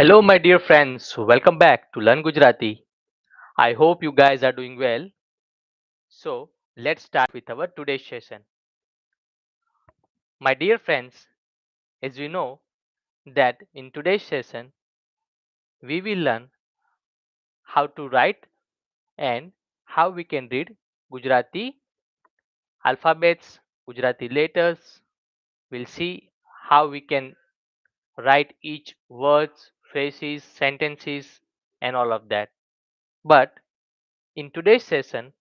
Hello, my dear friends. Welcome back to Learn Gujarati. I hope you guys are doing well. So, let's start with our today's session. My dear friends, as you know that in today's session we will learn how to write and how we can read Gujarati alphabets, Gujarati letters. We'll see how we can write each words, phrases, sentences and all of that. But in today's session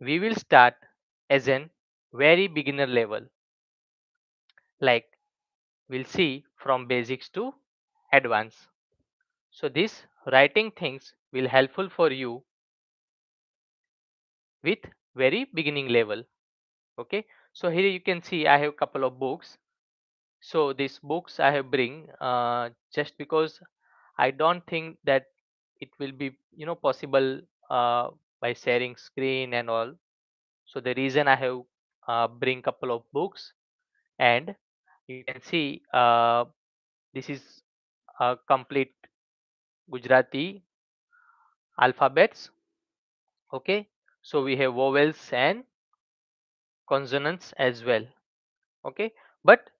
we will start as an very beginner level, like we'll see from basics to advanced. So these writing things will helpful for you with very beginning level. Okay, so here you can see I have couple of books. So these books I have bring just because I don't think that it will be possible uh, by sharing screen and all. So the reason I have bring couple of books, and you can see this is a complete Gujarati alphabets. Okay, so we have vowels and consonants as well. Okay, but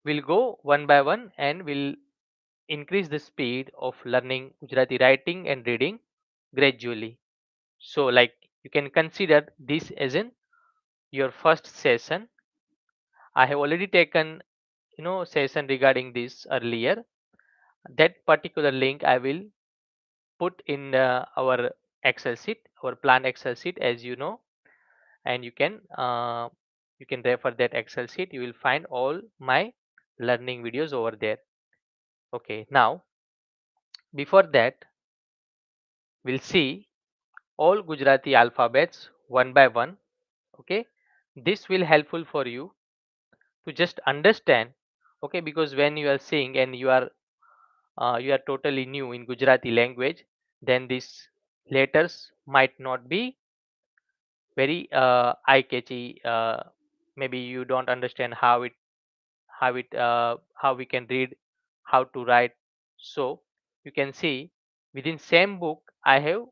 we'll go one by one and we'll increase the speed of learning Gujarati writing and reading gradually. So like you can consider this as in your first session. I have already taken session regarding this earlier. That particular link I will put in our Excel sheet, our plan Excel sheet, as you know, and you can refer that Excel sheet. You will find all my learning videos over there. Okay, now before that, we'll see all Gujarati alphabets one by one. Okay, this will helpful for you to just understand. Okay, because when you are seeing and you are totally new in Gujarati language, then these letters might not be very eye catchy. Maybe you don't understand how we can read, how to write. So you can see within same book I have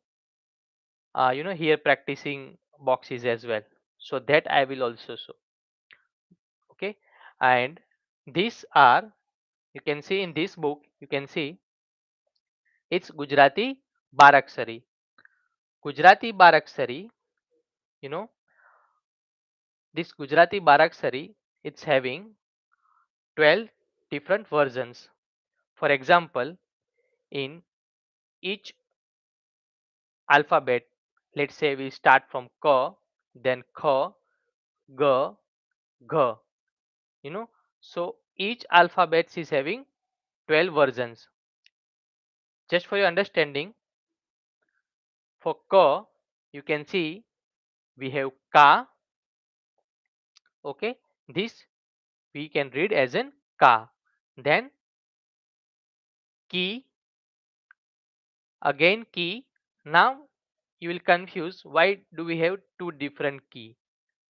here practicing boxes as well, so that I will also show. Okay, and these are, you can see in this book, you can see it's Gujarati Baraksari. Gujarati Baraksari, you know, this Gujarati Baraksari, it's having 12 different versions. For example, in each alphabet, let's say we start from Ka, then Kha, Ga, Gha, you know. So each alphabet is having 12 versions. Just for your understanding, for Ka, you can see we have Ka, okay. This we can read as in Ka. Then Ki, again Ki. Now you will confuse why do we have two different Ki.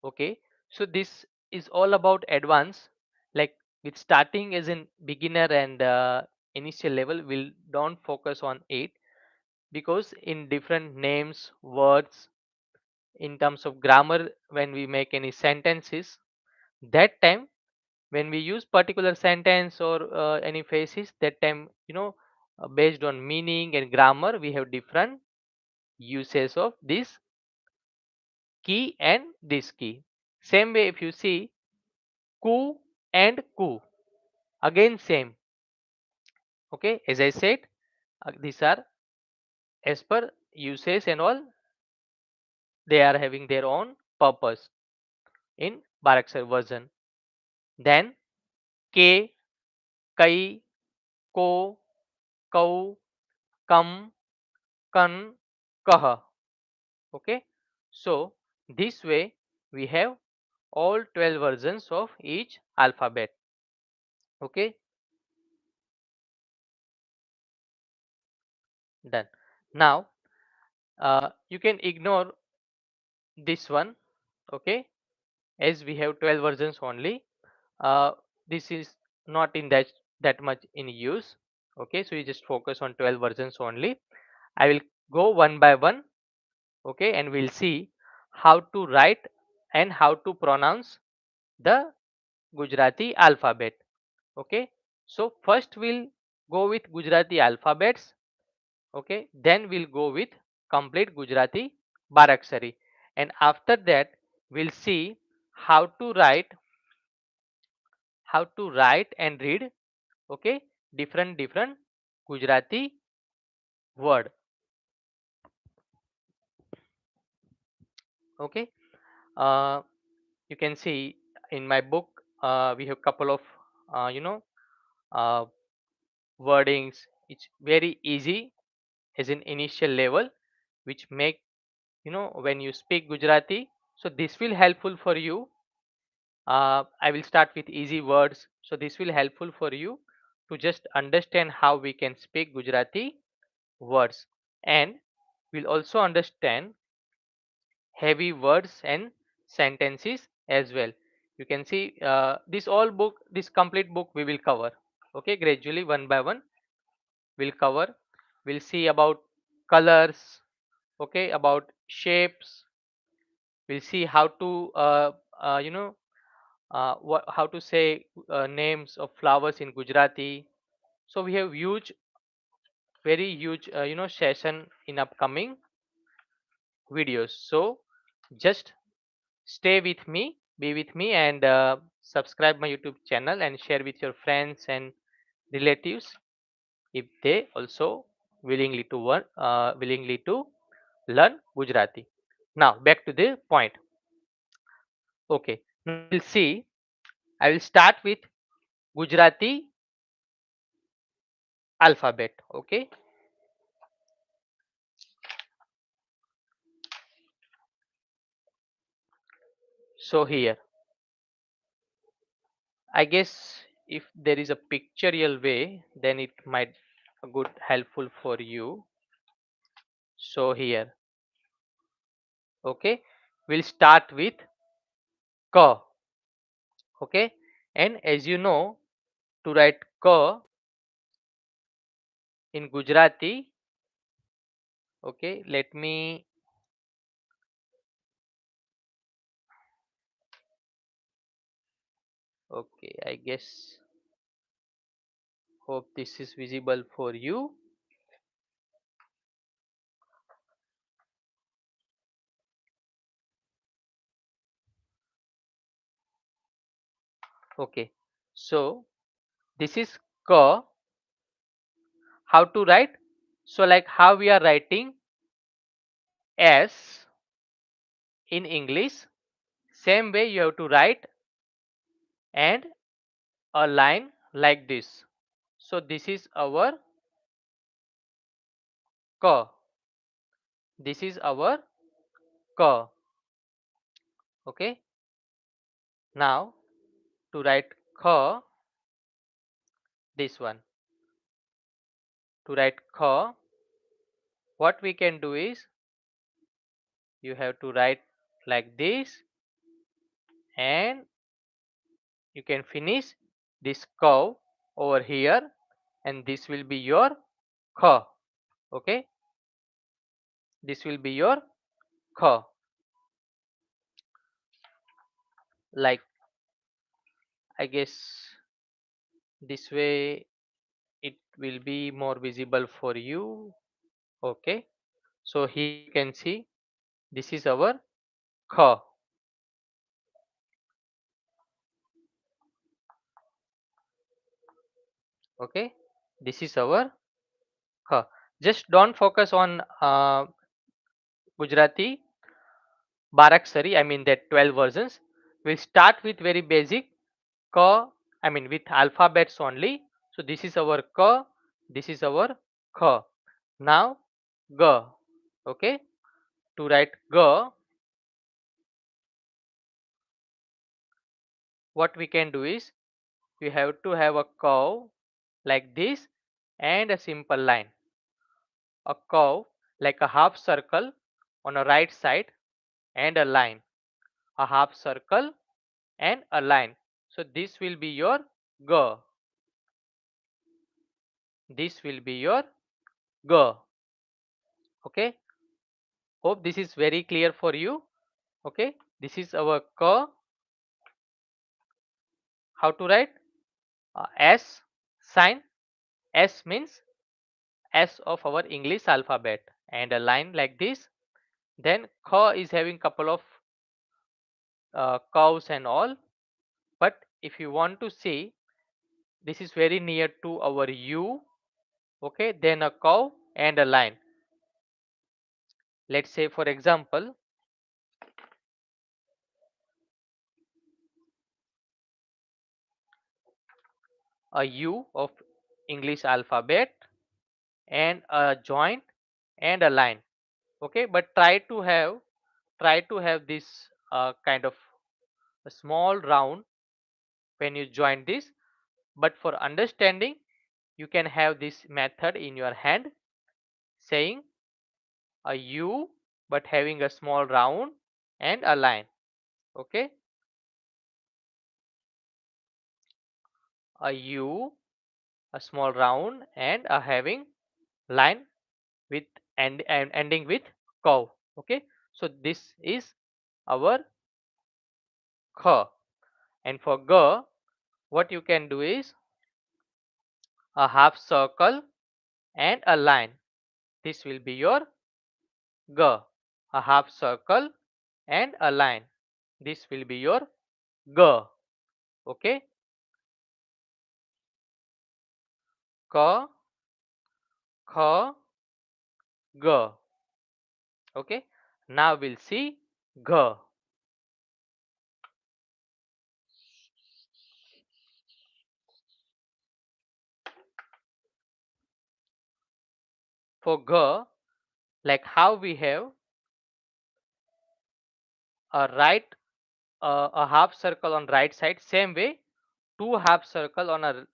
Okay, so this is all about advanced, like with starting as in beginner and initial level, we'll don't focus on it, because in different names, words, in terms of grammar, when we make any sentences, that time when we use particular sentence or any phrases, that time based on meaning and grammar, we have different uses of this key and this key. Same way if you see ku and ku, again same. Okay, as I said, these are as per usage and all, they are having their own purpose in Baraksar version. Then k, kai, ko, kau, kam, kan, kah. Okay, so this way we have all 12 versions of each alphabet. Okay, done. Now you can ignore this one. Okay, as we have 12 versions only, uh, this is not in that much in use. Okay, so you just focus on 12 versions only. I will go one by one. Okay, and we'll see how to write and how to pronounce the Gujarati alphabet. Okay, so first we'll go with Gujarati alphabets. Okay, then we'll go with complete Gujarati Baraksari, and after that we'll see how to write, and read, okay, different Gujarati word. Okay, uh, you can see in my book we have couple of uh, you know uh, wordings. It's very easy as an initial level, which make, when you speak Gujarati. So this will helpful for you. I will start with easy words, so this will helpful for you to just understand how we can speak Gujarati words, and we'll also understand heavy words and sentences as well. You can see this complete book we will cover. Okay, gradually one by one we'll cover. We'll see about colors, okay, about shapes. We'll see how to how to say names of flowers in Gujarati. So we have very huge session in upcoming videos. So just stay with me, be with me, and subscribe my YouTube channel and share with your friends and relatives if they also willingly to learn Gujarati. Now back to the point. Okay, now we'll see. I will start with Gujarati alphabet. Okay, so here I guess if there is a pictorial way, then it might a good helpful for you. So here, okay, we'll start with K. Okay, and as you know, to write K in Gujarati, okay, let me, okay, I guess, hope this is visible for you. Okay, so this is K. How to write? So like how we are writing S in English, same way you have to write and a line like this. So this is our K. This is our K. Okay. Now to write K, this one. To write K, what we can do is you have to write like this, and you can finish this curve over here, and this will be your K. Okay. This will be your K. Like, I guess this way it will be more visible for you. Okay, so here you can see this is our K. Okay, this is our K. Just don't focus on Gujarati Baraksari, I mean that 12 versions. We'll start with very basic K, I mean with alphabets only. So this is our K, this is our K. Now G. Okay, to write G, what we can do is we have to have a curve like this and a simple line. A curve like a half circle on a right side and a line. A half circle and a line. So this will be your G. This will be your G. Okay. Hope this is very clear for you. Okay. This is our K. How to write? S sign. S means S of our English alphabet, and a line like this. Then K is having couple of curves and all. But if you want to see, this is very near to our U. Okay. Then a curve and a line. Let's say for example, a U of English alphabet and a joint and a line. Okay, but try to have this kind of a small round when you join this. But for understanding, you can have this method in your hand, saying a U but having a small round and a line. Okay, a U, a small round and a having line with and ending with curve. Okay, so this is our Kh. And for G, what you can do is a half circle and a line. This will be your G. A half circle and a line. This will be your G. Okay, K, Kh, G. Okay, now we'll see G. For G, like how we have a half circle on right side, same way two half circle on a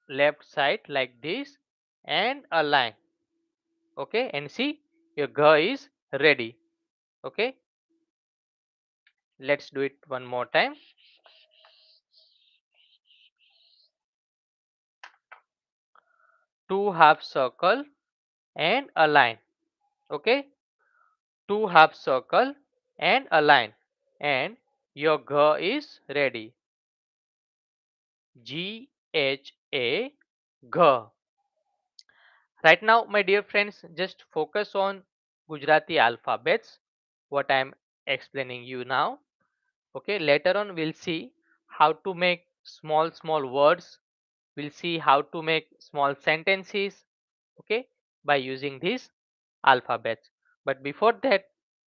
left side like this and a line. Okay, and see your G is ready. Okay, let's do it one more time. Two half circle and a line. Okay, two half circle and a line, and your G is ready. G H A, G. Right now, my dear friends, just focus on Gujarati alphabets, what I am explaining you now. Okay, later on we'll see how to make small words. We'll see how to make small sentences, okay, by using these alphabets. But before that,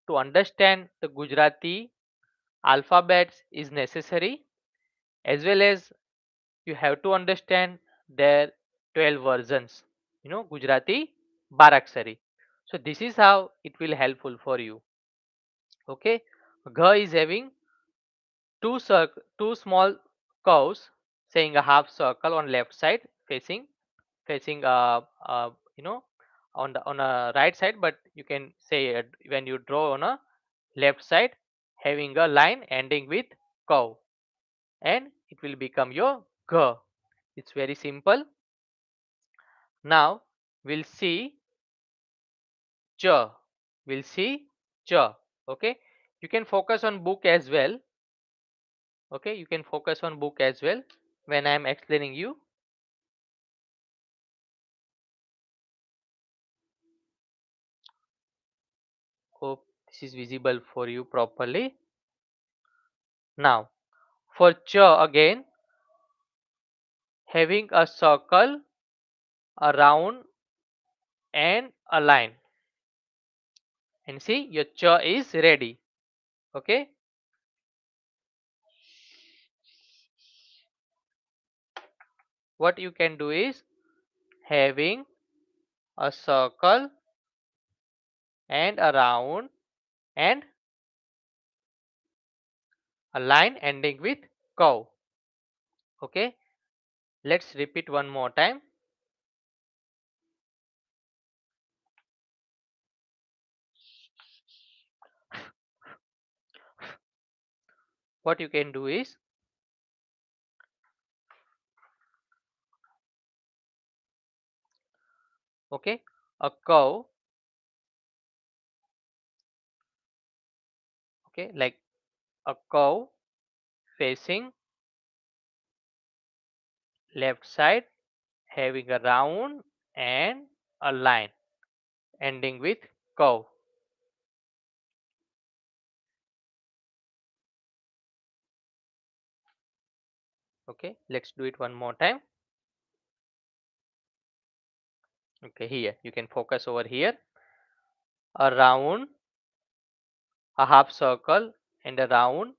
to understand the Gujarati alphabets is necessary, as well as you have to understand their 12 versions, Gujarati Baraksari. So this is how it will helpful for you. Okay, Gha is having two small curves, saying a half circle on left side, facing you know on a right side, but you can say when you draw on a left side, having a line ending with curve, and it will become your Gha. It's very simple. Now we'll see ch. We'll see ch. Okay. You can focus on book as well. Okay. You can focus on book as well when I am explaining you. Hope this is visible for you properly. Now for ch again, having a circle, a round and a line. And see your ch is ready. Okay. What you can do is having a circle and a round and a line ending with curve. Okay, let's repeat one more time. What you can do is Okay, a cow. Okay, like a cow facing left side, having a round and a line ending with cow. Okay, let's do it one more time. Okay, here you can focus over here. A round, a half circle, and a round,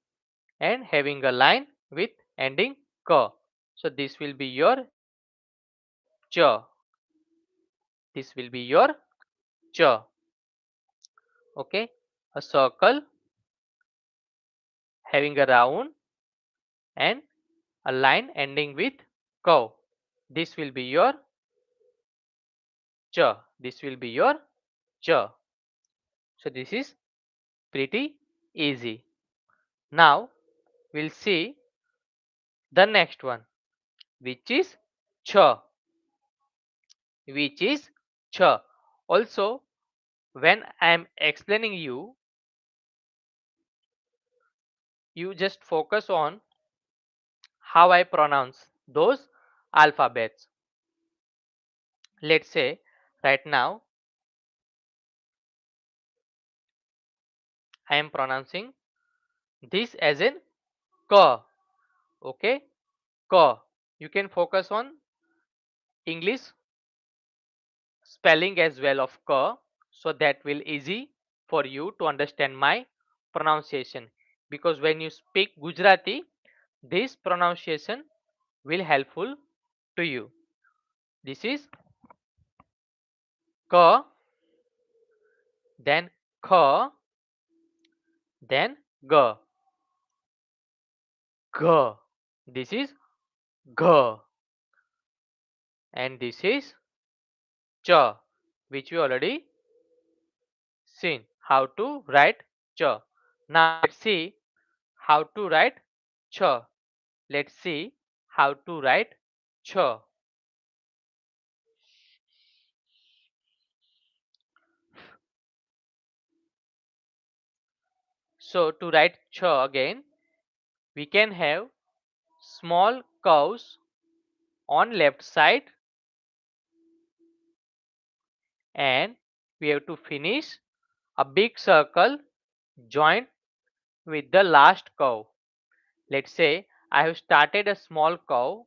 and having a line with ending ka. So this will be your cha. This will be your cha. Okay, a circle having a round and a line ending with cow. This will be your cha. This will be your cha. So this is pretty easy. Now we'll see the next one, which is cha. Which is cha. Also, when I am explaining you, you just focus on how I pronounce those alphabets. Let's say right now I am pronouncing this as in ka. Okay, ka. You can focus on English spelling as well of ka, so that will easy for you to understand my pronunciation, because when you speak Gujarati, this pronunciation will helpful to you. This is ka, then kha, then ga, ga. This is ga, and this is cha, which we already seen how to write cha. Now let's see how to write cha. Let's see how to write cha. So to write cha again, we can have small curves on left side, and we have to finish a big circle joined with the last curve. Let's say I have started a small curve,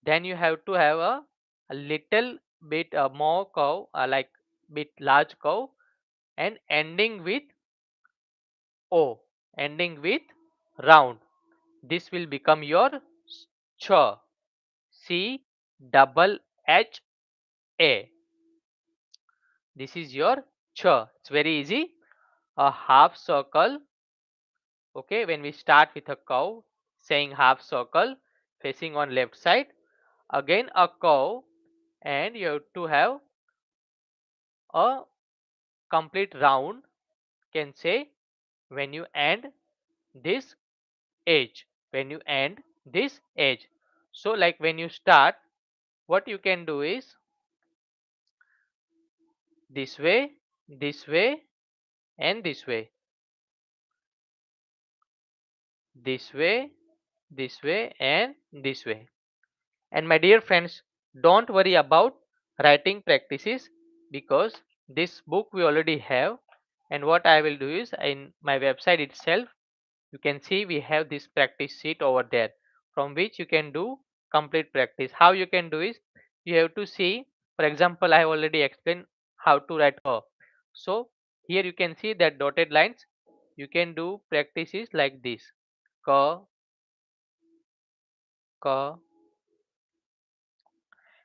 then you have to have a little bit more curve, like bit large curve, and ending with O, ending with round. This will become your cha. C double H A. This is your cha. It's very easy. A half circle. Okay, when we start with a curve, saying half circle facing on left side, again a curve, and you have to have a complete round, can say, when you end this edge, when you end this edge. So like when you start, what you can do is this way, this way, and this way, this way, this way, and this way. And my dear friends, don't worry about writing practices, because this book we already have. And what I will do is, in my website itself, you can see we have this practice sheet over there, from which you can do complete practice. How you can do is, you have to see, for example, I have already explained how to write a. So here you can see that dotted lines. You can do practices like this: ka, ka.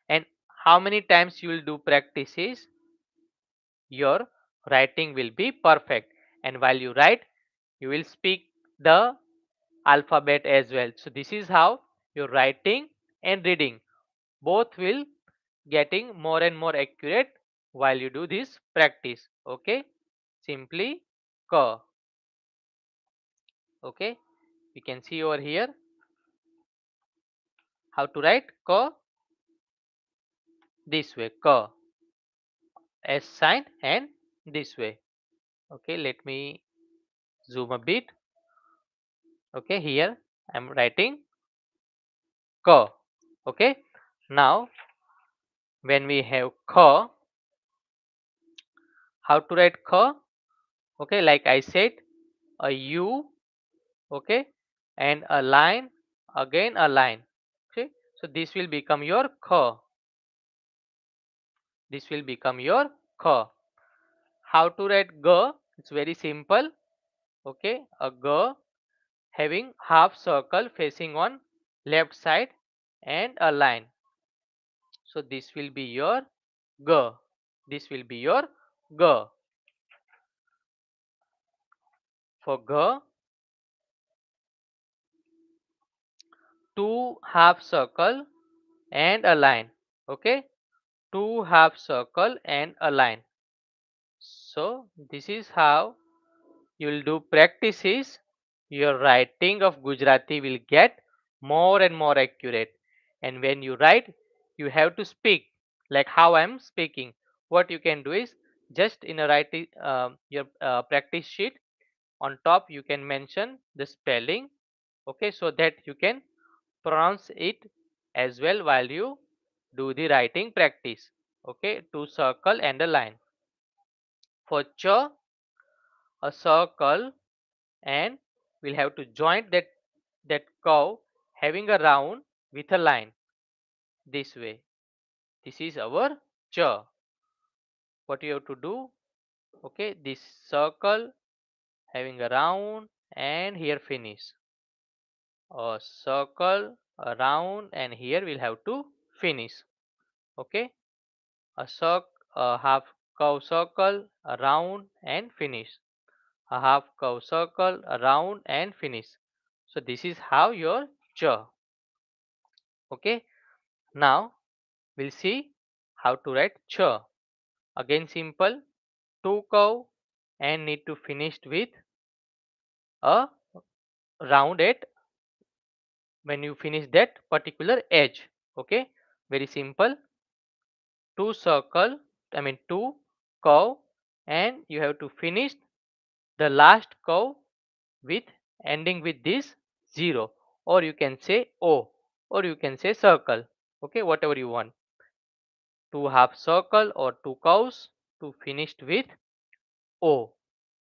And how many times you will do practices, your writing will be perfect. And while you write, you will speak the alphabet as well. So this is how your writing and reading both will getting more and more accurate while you do this practice. Okay, simply ka. Okay, we can see over here how to write ka, this way, ka. S sign and this way. Okay, let me zoom a bit. Okay, here I'm writing K. Okay, now when we have K, how to write K? Okay, like I said, a U, okay, and a line, again a line. Okay, so this will become your K. This will become your K. How to write G? It's very simple. Okay, a G having half circle facing on left side and a line. So this will be your G. This will be your G. For G, two half circle and a line. Okay, two half circle and a line. So this is how you will do practices. Your writing of Gujarati will get more and more accurate. And when you write, you have to speak like how I am speaking. What you can do is just in a writing your practice sheet on top you can mention the spelling. Okay, so that you can pronounce it as well while you do the writing practice. Okay, to circle and a line. For ch, a circle, and we'll have to join that curve having a round with a line this way. This is our ch. What you have to do? Okay, this circle having a round and here finish. A circle, a round, and here we'll have to finish. Okay, a circle, a half curve circle, a round, and finish. A half curve circle, a round, and finish. So this is how your ch. Okay, now we'll see how to write ch. Again simple, two curve and need to finish with a round at when you finish that particular edge. Okay, very simple. Two circle, I mean two curve, and you have to finish the last curve with ending with this zero, or you can say O, or you can say circle. Okay, whatever you want. Two half circle or two curves to finished with O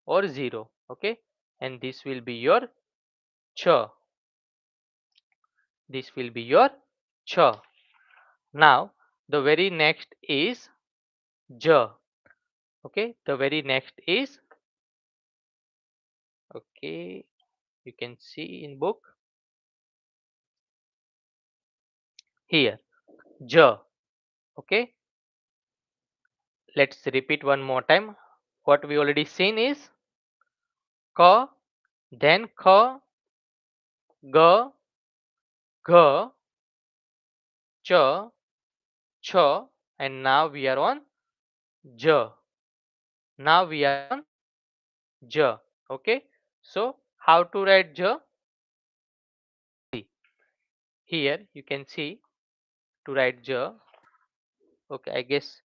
or 0. Okay, and this will be your ch. This will be your ch. Now the very next is j. Okay, the very next is, okay, you can see in book here j. Okay, let's repeat one more time. What we already seen is k, then k, g, g, ch, ch, and now we are on j. Now we are on j. Okay, so how to write j? See, here you can see to write j. Okay, I guess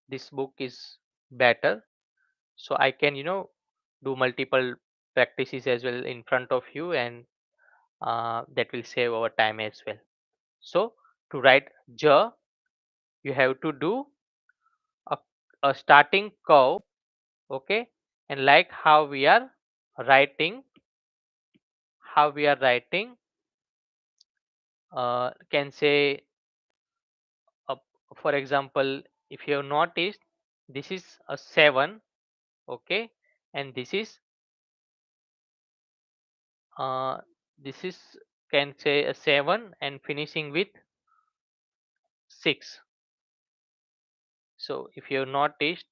this book is better, so I can do multiple practices as well in front of you, and that will save our time as well. So to write j, you have to do a, a starting curve. Okay, and like writing how we are writing, can say, uh, for example, if you have noticed, this is a 7. Okay, and uh, this is can say a 7 and finishing with 6. So if you have noticed,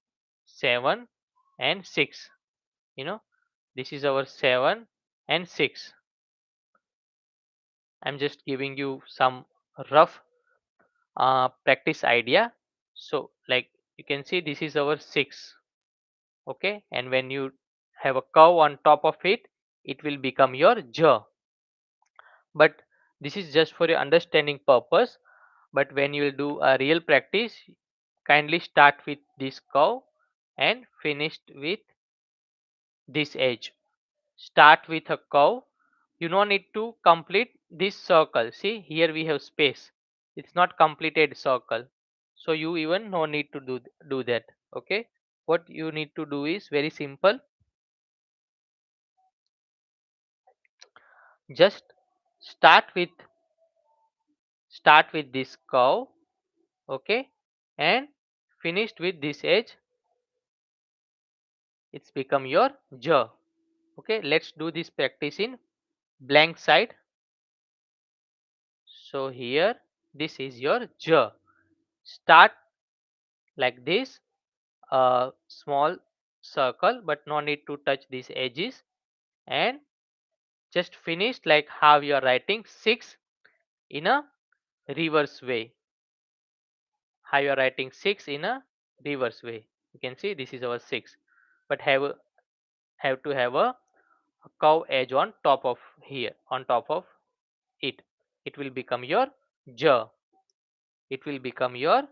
7 and 6, you know this is our 7 and 6. I'm just giving you some rough practice idea. So like you can see, this is our 6. Okay, and when you have a curve on top of it, it will become your j. But this is just for your understanding purpose. But when you will do a real practice, kindly start with this curve and finished with this edge. Start with a curve. You don't need to complete this circle. See, here we have space. It's not completed circle. So you even no need to do that. Okay. What you need to do is very simple. Just start with this curve. Okay. And finished with this edge. It's become your jaw. Okay. Let's do this practice in blank side. So here this is your jaw. Start like this, a small circle, but no need to touch these edges, and just finish like how you are writing 6 in a reverse way. How you are writing 6 in a reverse way. You can see this is our 6, but have to have a curve edge on top of here, on top of it. It will become your jaw. It will become your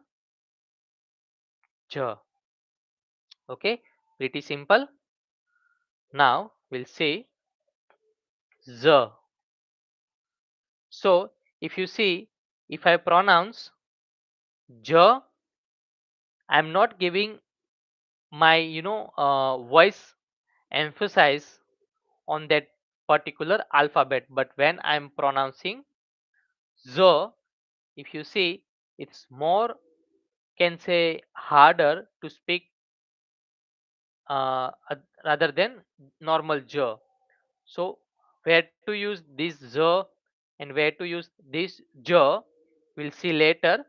jaw. Okay, pretty simple. Now we'll see z. So if you see, if I pronounce j, I'm not giving my voice emphasize on that particular alphabet. But when I'm pronouncing z, if you see, it's more, can say, harder to speak rather than normal j. So where to use this z and where to use this j, we'll see later.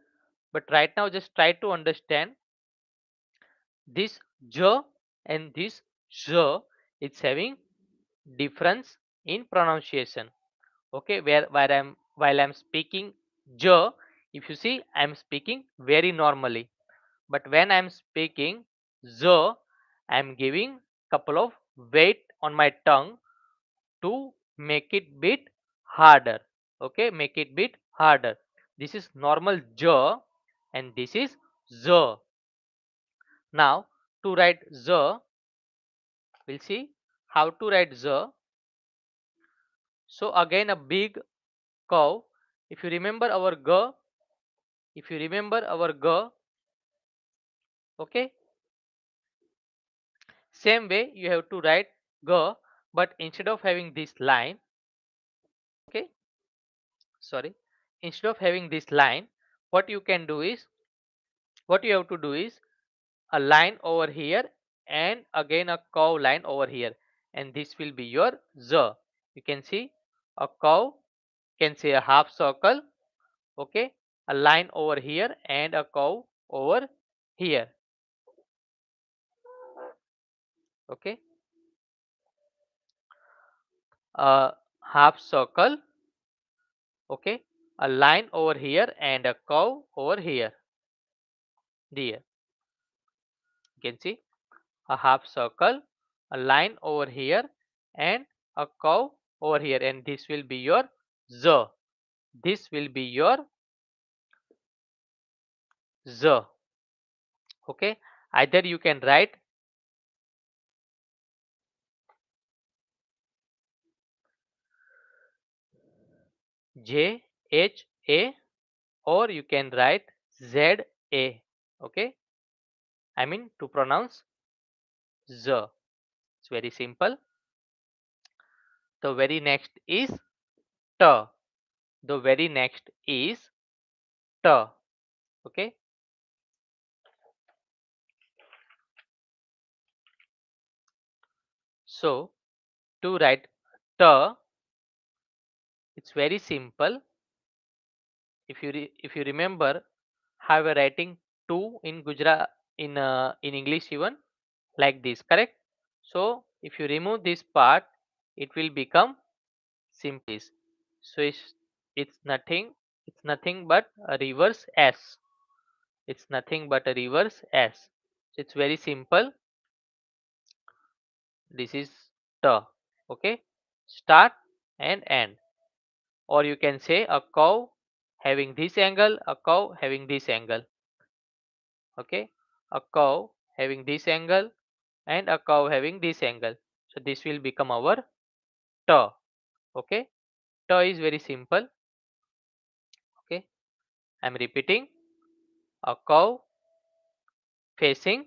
But right now, just try to understand this j and this j. It's having difference in pronunciation. Okay, while I'm speaking j, if you see, I'm speaking very normally. But when I'm speaking z, I'm giving couple of weight on my tongue to make it bit harder. Okay, make it bit harder. This is normal j and this is z. Now to write z, we'll see how to write z. So again a big curve. If you remember our g, if you remember our g, okay, same way you have to write g, but instead of having this line, okay, sorry, instead of having this line, what you can do is, what you have to do is a line over here and again a curve line over here, and this will be your z. You can see a curve, can say a half circle, okay, a line over here and a curve over here, okay, a half circle, okay, a line over here and a curve over here. There you can see a half circle, a line over here and a curve over here, and this will be your z. This will be your z. Okay, either you can write j h a, or you can write z a. Okay, I mean to pronounce z. It's very simple. The very next is t. The very next is t. Okay, so to write t, it's very simple. If you remember how we're writing two in Gujarat, in English even, like this, correct? So if you remove this part, it will become simply. So it's nothing but a reverse s. It's nothing but a reverse s. It's very simple. This is t. Okay, start and end, or you can say a curve having this angle, a curve having this angle. Okay, a curve having this angle and a curve having this angle. So this will become our T. Okay, T is very simple. Okay, I'm repeating, a curve facing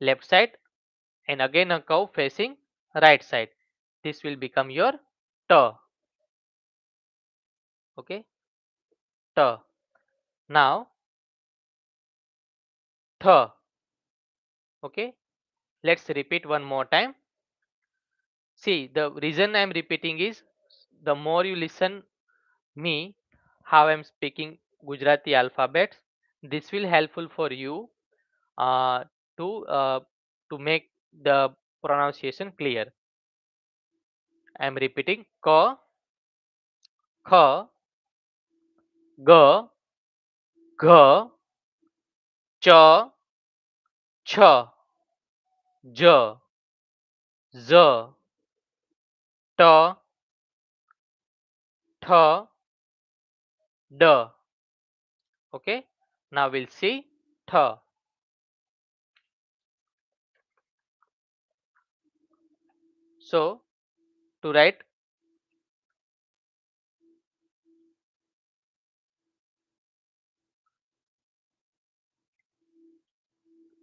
left side and again a curve facing right side. This will become your T. Okay, T. Now Th. Okay, let's repeat one more time. See, the reason I'm repeating is the more you listen me how I'm speaking Gujarati alphabets, this will helpful for you uh, to uh, to make the pronunciation clear. I'm repeating: k, kh, g, gh, ch, ch, j, z, t, th, d. Okay, now we'll see th. So to write,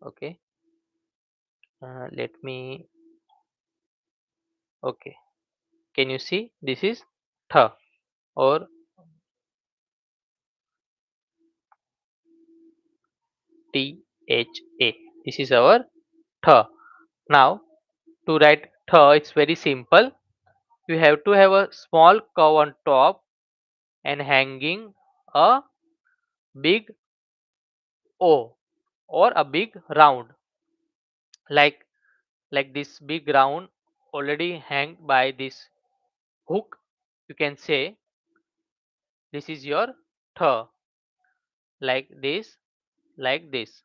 okay, let me, okay, can you see this is th or T H A? This is our th. Now to write th, it's very simple. You have to have a small curve on top and hanging a big O or a big round, like this big round already hang by this hook. You can say this is your th, like this, like this.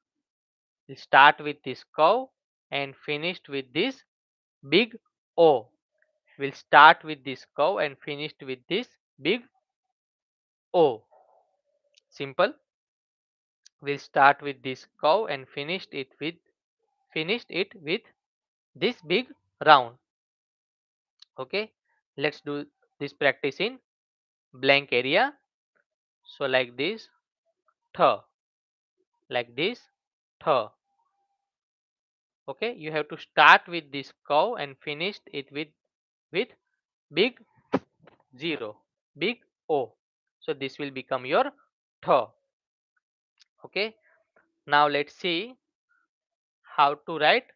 You start with this curve and finished with this big O. We'll start with this curve and finished with this big O. Simple. We'll start with this curve and finished it with this big round. Okay. Let's do this practice in blank area. So like this, th, like this, th. Okay. You have to start with this curve and finished it with big zero, big O. So this will become your th. Okay. Now let's see how to write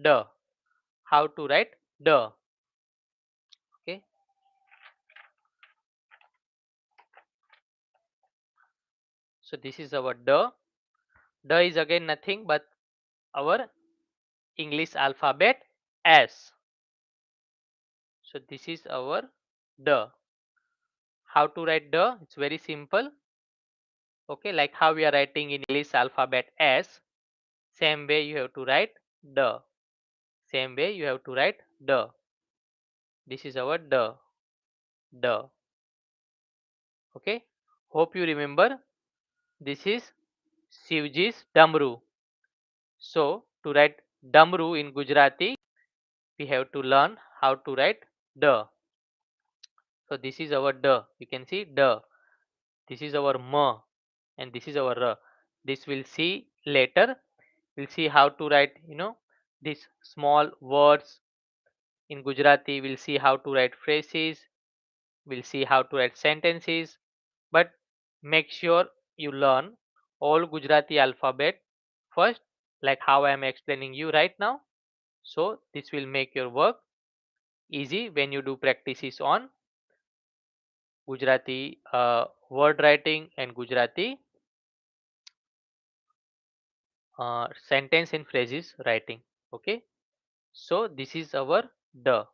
d. How to write d. Okay. So this is our d. D is again nothing but our English alphabet S. So this is our d. How to write d? It's very simple. Okay, like how we are writing in English alphabet S. Same way you have to write d. Same way you have to write d. This is our d. D. Okay. Hope you remember. This is Shivji's Damru. So to write Damru in Gujarati, we have to learn how to write d. So this is our d. You can see d. This is our m and this is our r. This we'll see later. We'll see how to write, these small words in Gujarati. We'll see how to write phrases. We'll see how to write sentences. But make sure you learn all Gujarati alphabet first, like how I am explaining you right now. So this will make your work easy when you do practices on Gujarati word writing and Gujarati sentence and phrases writing. Okay. So this is our d. You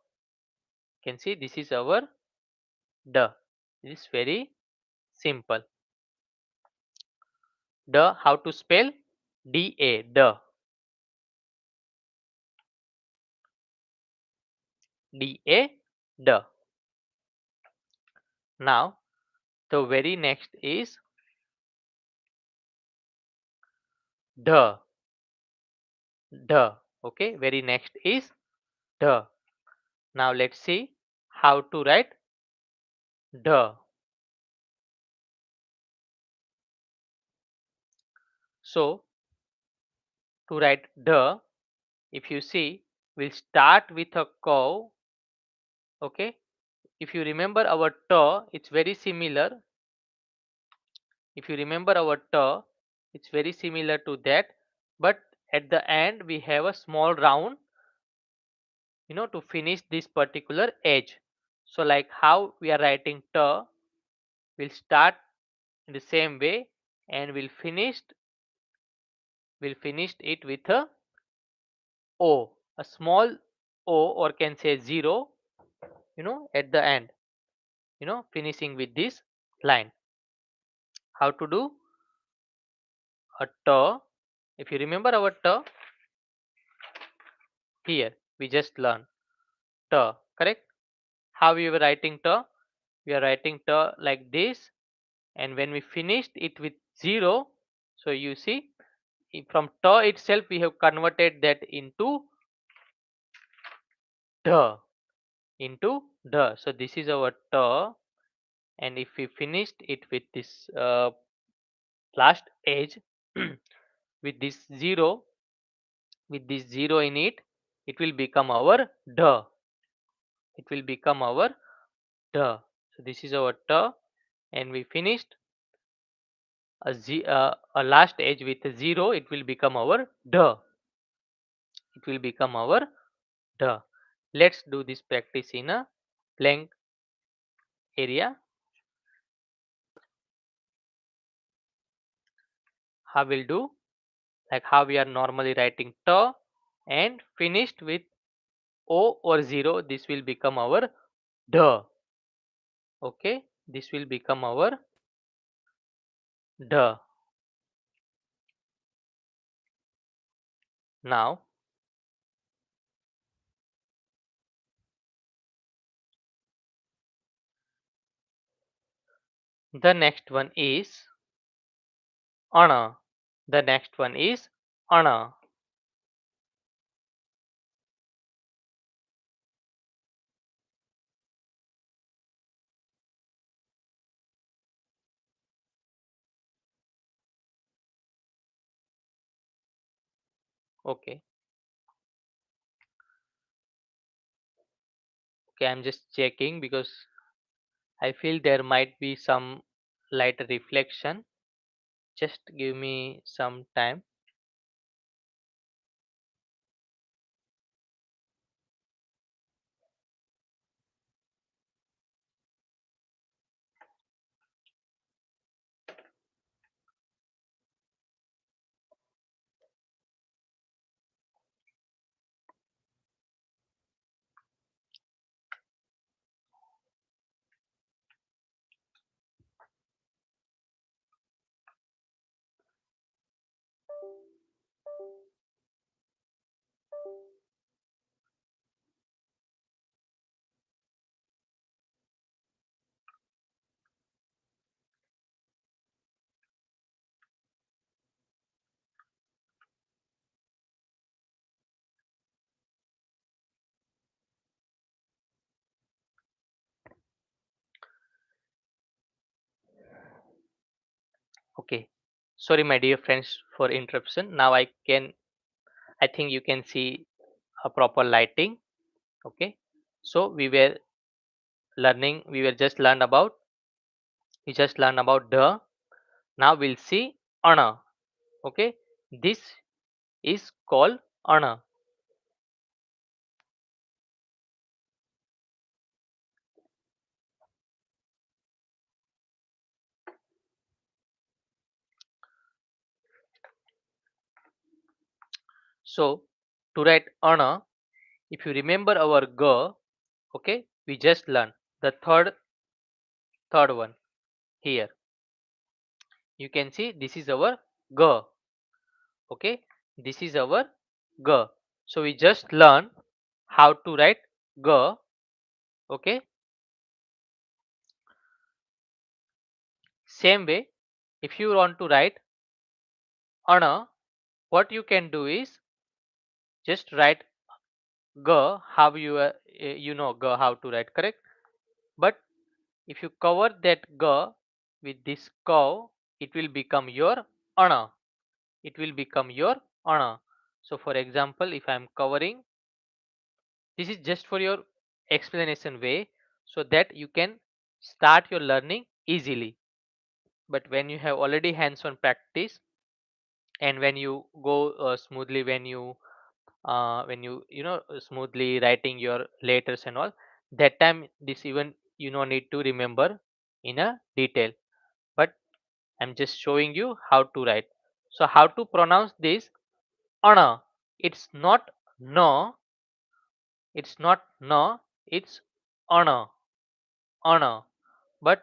can see this is our d. It is very simple. D. How to spell? D-A. D. D-A. D. Now The very next is the. Okay, very next is the. Now let's see how to write the. So to write the, if you see, we'll start with a cow. Okay, if you remember our t, it's very similar. If you remember our t, it's very similar to that, but at the end we have a small round, to finish this particular edge. So like how we are writing t, we'll start in the same way, and we'll finish it with a o, a small o, or can say zero, at the end, finishing with this line. How to do a t? If you remember our t, here we just learn t, correct? How we were writing t? We are writing t like this, and when we finished it with zero, so you see, from t itself we have converted that the the. So this is our t, and if we finished it with this last edge with this zero in it, it will become our the. It will become our the. So this is our the, and we finished a last edge with a zero. It will become our the. It will become our the. Let's do this practice in a blank area. How we'll do, like how we are normally writing t and finished with o or zero, this will become our the. Okay, this will become our the. Now the next one is ana. The next one is ana. Okay, okay, I'm just checking because I feel there might be some light reflection. Just give me some time. Okay, sorry my dear friends for interruption. Now I think you can see a proper lighting. Okay, so we just learned about the. Now we'll see ana. Okay, this is called ana. So to write ana, if you remember our g, okay, we just learned the third one here. You can see this is our g. Okay, this is our g. So we just learn how to write g. Okay, Same way, if you want to write ana, what you can do is just write g, how you know g how to write, correct? But if you cover that g with this curve, it will become your ana. It will become your ana. So for example, if I am covering, this is just for your explanation way, so that you can start your learning easily. But when you have already hands-on practice, and when you go smoothly, when you know smoothly writing your letters and all, that time this even you no need to remember in a detail. But I'm just showing you how to write. So how to pronounce this ana? It's not no, it's not no, it's ana, ana. But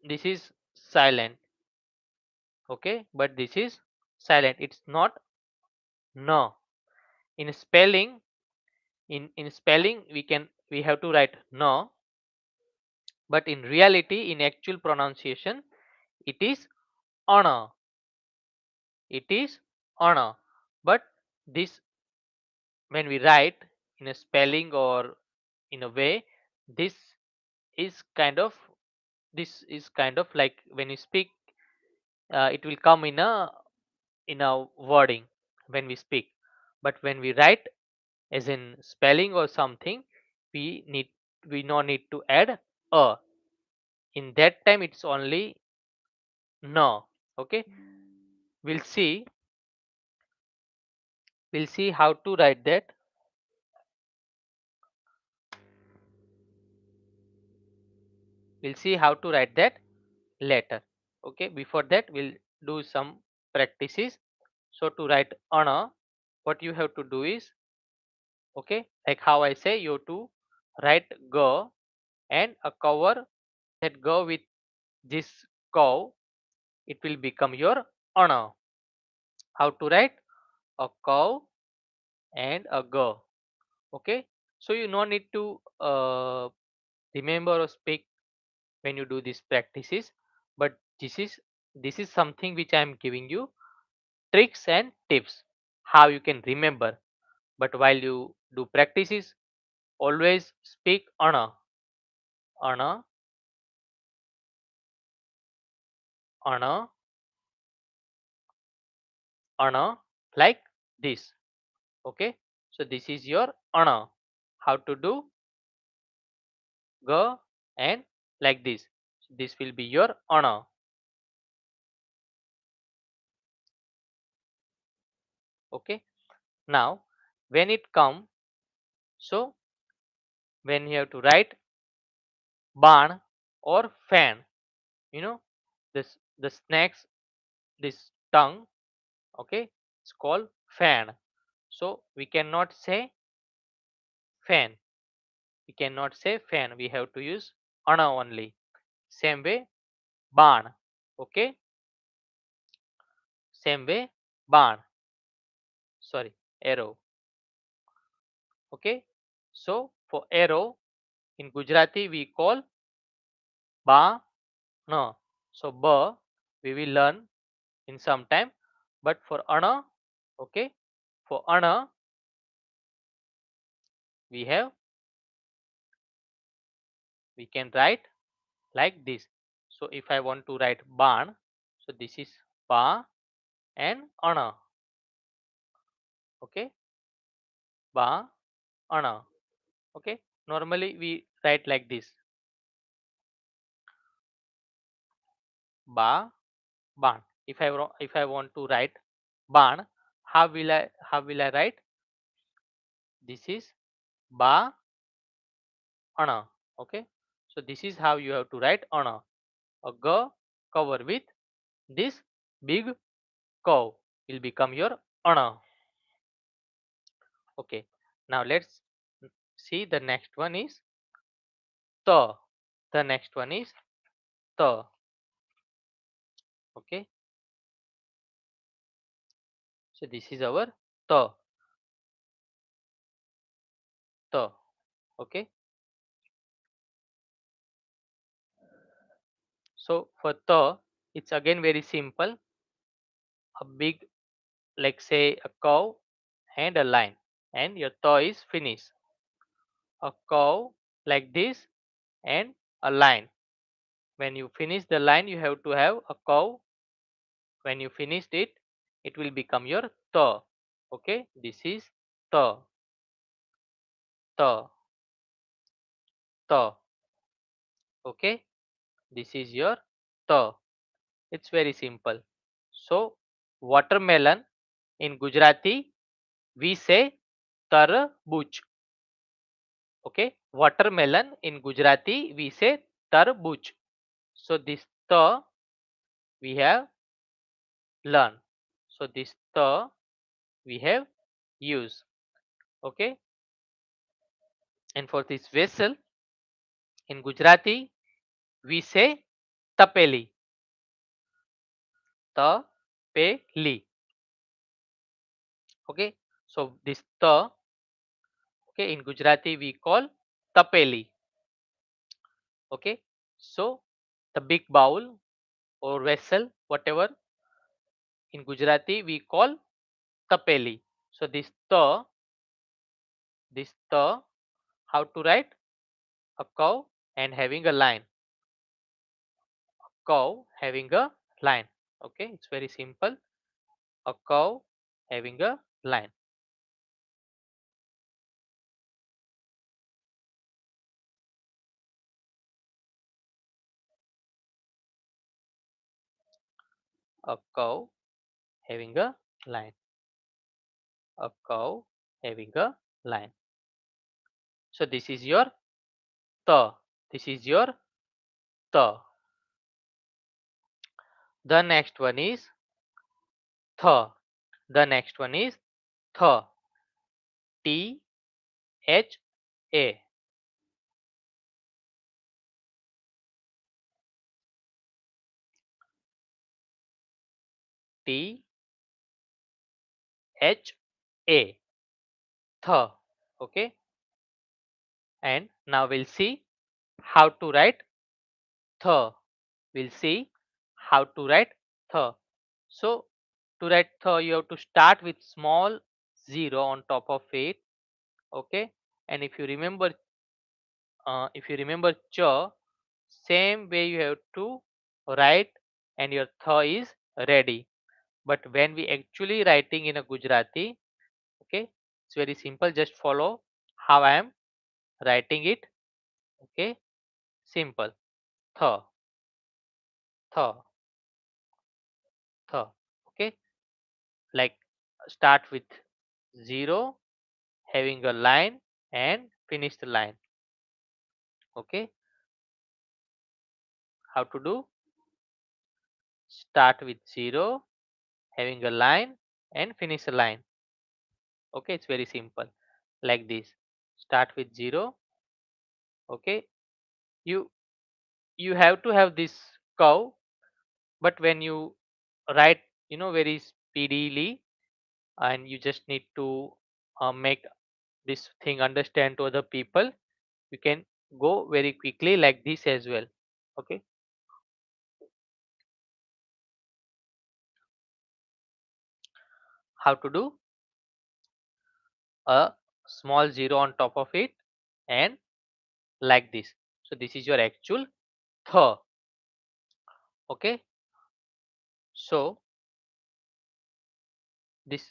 this is silent, okay? But this is silent. It's not no. In spelling, in spelling, we have to write no, but in reality, in actual pronunciation, it is ana. It is ana. But this, when we write in a spelling or in a way, this is kind of this is kind of like when you speak, it will come in a wording when we speak. But when we write as in spelling or something, we need we no need to add a. In that time, it's only no. Okay, we'll see we'll see how to write that. We'll see how to write that later. Okay, before that we'll do some practices. So to write ana, what you have to do is, okay, like how I say, you have to write go and a cover that go with this cow, it will become your ana. How to write a cow and a go? Okay, so you no need to remember or speak when you do these practices, but this is something which I am giving you tricks and tips how you can remember. But while you do practices, always speak ana, ana, ana, ana, like this. Okay, so this is your ana. How to do go and like this. This will be your ana. Okay, now when it come, so when you have to write barn or fan, you know, this the snakes, this tongue, okay, it's called fan. So we cannot say fan, we cannot say fan, we have to use ana only. Same way barn, okay, same way barn, sorry, arrow. Okay, so for arrow in Gujarati we call ba no. So ba we will learn in some time, but for ana, okay, for ana we have, we can write like this. So if I want to write barn, so this is ba and ana. Okay, ba ana. Okay, normally we write like this, ba barn. If I want to write barn, how will I write? This is ba ana. Okay, so this is how you have to write ana. A g cover with this big cow will become your ana. Okay, now let's see the next one is the. The next one is the. Okay, so this is our the. The. Okay, so for the, It's again very simple. A big, like say a curve and a line, and your thaw is finished. A curve like this and a line. When you finish the line, you have to have a curve. When you finished it, it will become your thaw. Okay, this is thaw, thaw, thaw. Okay, this is your thaw. It's very simple. So, watermelon in Gujarati we say tarbuj. Okay, watermelon in Gujarati we say tarbuj. So this ta we have learned. So this ta we have used. Okay, and for this vessel in Gujarati we say tapeli. Tapeli. Okay, so this ta, okay, in Gujarati we call tapeli. Okay, so the big bowl or vessel, whatever, in Gujarati we call tapeli. So this ta, how to write? A cow and having a line. Cow having a line. Okay, it's very simple. A cow having a line. A cow having a line. A cow having a line. So this is your ta. This is your ta. The next one is tha. The next one is tha. T H A. T H A. Tha. Okay. And now we'll see how to write tha. We'll see how to write tha. So to write tha, you have to start with small zero on top of it. Okay. And if you remember cha, same way you have to write, and your tha is ready. But when we actually writing in a Gujarati, okay, it's very simple. Just follow how I am writing it. Okay, simple. Tha, tha, tha. Okay, like start with zero, having a line, and finish the line. Okay, how to do? Start with zero, having a line, and finish a line. Okay, it's very simple. Like this. Start with zero. Okay, you you have to have this curve, but when you write, very speedily, and you just need to make this thing understand to other people, you can go very quickly like this as well. Okay, how to do? A small zero on top of it, and like this. So this is your actual tha. Okay, so this,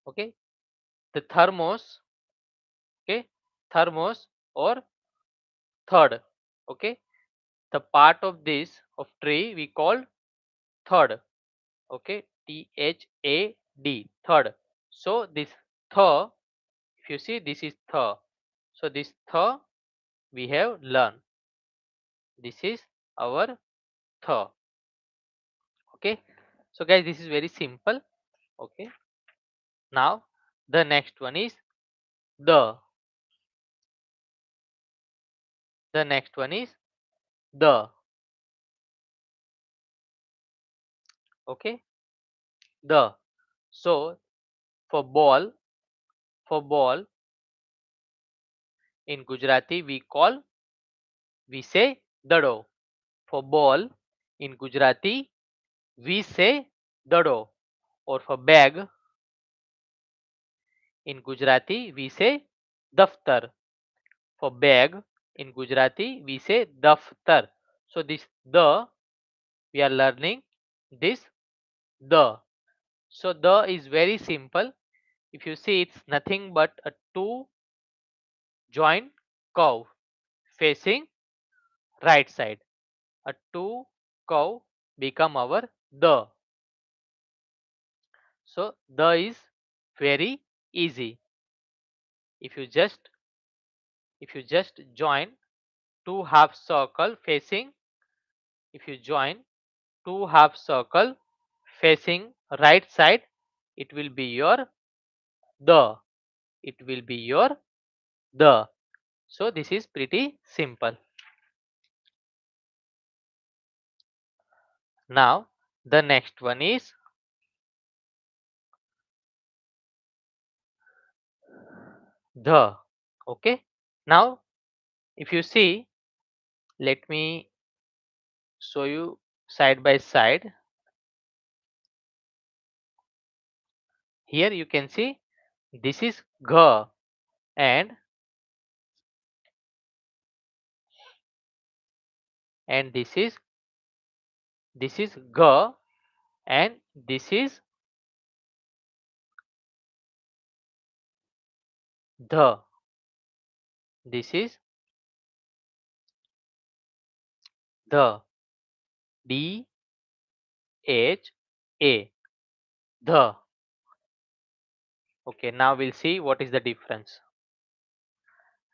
okay, the thermos, okay, thermos or third. Okay, the part of this of tree we call third. Okay, THAD, third. So this tha, if you see, this is tha. So this tha we have learned. This is our tha. Okay, so guys, this is very simple. Okay, now the next one is the. The next one is the. Okay, the. So for ball in Gujarati we say dado. For ball in Gujarati we say dado, or for bag in Gujarati we say daftar. For bag in Gujarati we say daftar. So this the, we are learning this the. So the is very simple. If you see, it's nothing but a two joint curve facing right side. A two curve become our the. So the is very easy. If you just join two half circle facing, if you join two half circle facing right side, it will be your the. It will be your the. So this is pretty simple. Now the next one is the. Okay. Now if you see, let me show you side by side. Here you can see this is g, and this is g, and this is the. This is the. D H A, the. Okay, now we'll see what is the difference.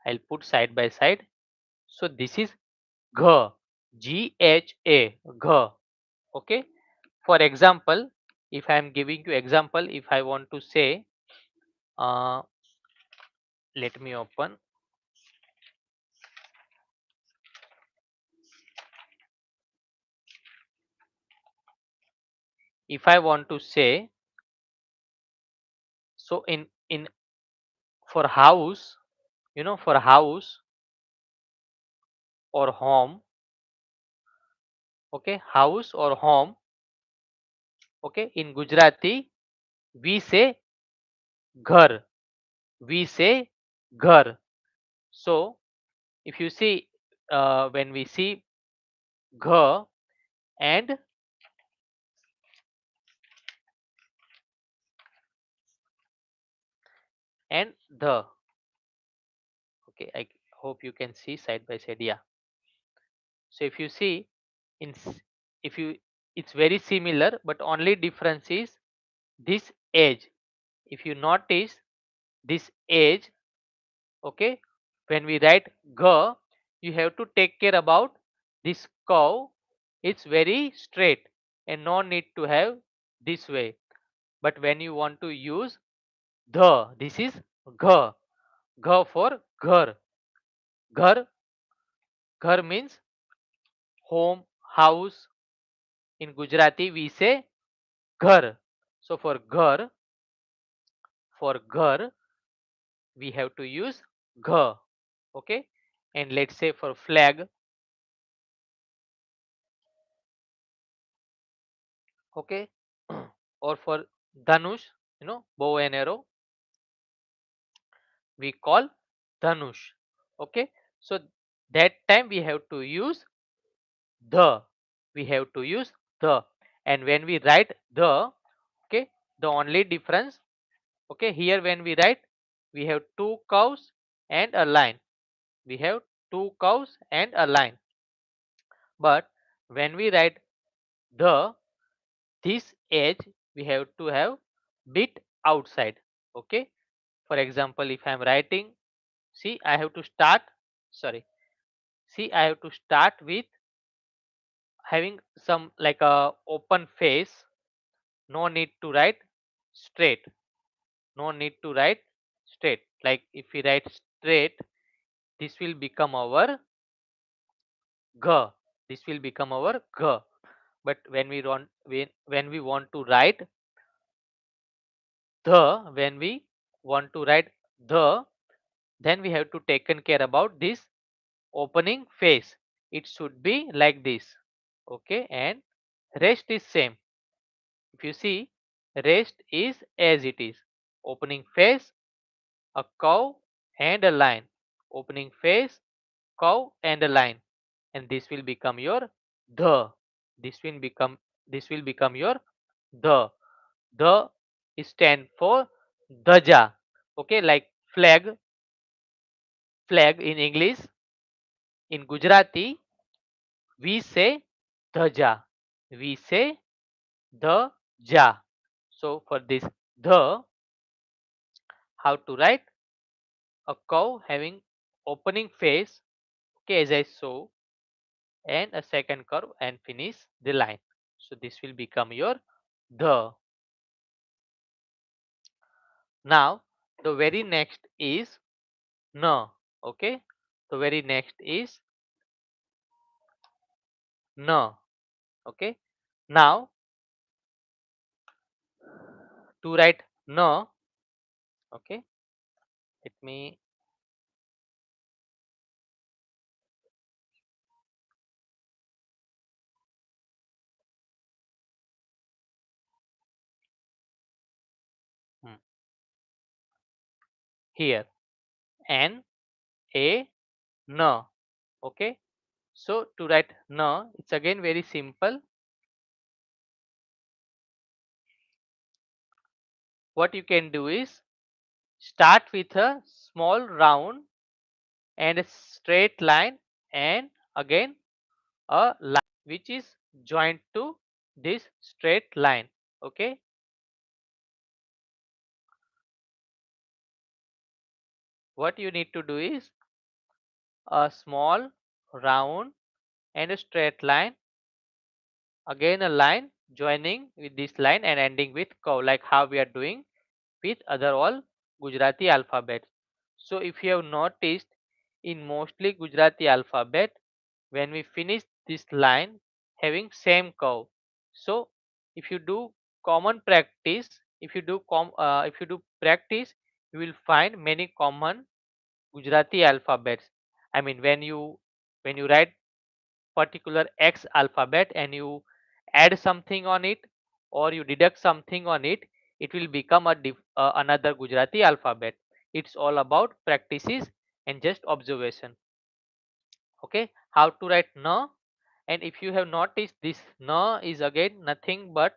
I'll put side by side. So this is gh, Gha, gh. Okay. For example, if I am giving you example, if I want to say, uh, let me open. If I want to say, so in for house, for house or home. Okay, house or home. Okay, in Gujarati we say ghar. We say ghar. So if you see, when we see gh and the. Okay, I hope you can see side by side. Yeah. So if you see, in if you, it's very similar, but only difference is this edge. If you notice this edge, okay, when we write g, you have to take care about this curve. It's very straight and no need to have this way. But when you want to use the, this is g. G for ghar. Ghar, ghar means home, house. In Gujarati we say ghar. So for ghar we have to use gh. Okay. And let's say for flag, okay, or for dhanush, bow and arrow, we call dhanush. Okay. So that time we have to use the. We have to use the. And when we write the, okay, the only difference, okay, here when we write, we have two curves and a line. We have two curves and a line. But when we write the, this edge we have to have bit outside. Okay. For example, if I am writing, see, I have to start, sorry, see, I have to start with having some like a open face. No need to write straight. No need to write straight. Like if we write straight, this will become our g. This will become our g. But when we want to write the, when we want to write the, then we have to taken care about this opening face. It should be like this. Okay, and rest is same. If you see, rest is as it is. Opening face, a cow and a line. Opening face, cow and a line, and this will become your the. This will become your the. The is stand for daja. Okay, like flag in English. In Gujarati, we say dhaja. We say the ja. So for this the, how to write? A cow having opening face, okay, as I saw, and a second curve and finish the line. So this will become your the. Now the very next is na. Okay, the very next is na. Okay, now to write na, okay, let me hmm, here n a na. Okay, so to write na, it's again very simple. What you can do is start with a small round and a straight line, and again a line which is joined to this straight line. Okay, what you need to do is a small round and a straight line, again a line joining with this line and ending with curve, like how we are doing with other all Gujarati alphabets. So if you have noticed, in mostly Gujarati alphabet, when we finish this line having same curve. So if you do common practice, if you do practice, you will find many common Gujarati alphabets. I mean, when you write particular X alphabet and you add something on it, or you deduct something on it, it will become another Gujarati alphabet. It's all about practices and just observation. Okay, how to write na? And if you have noticed, this na is again nothing but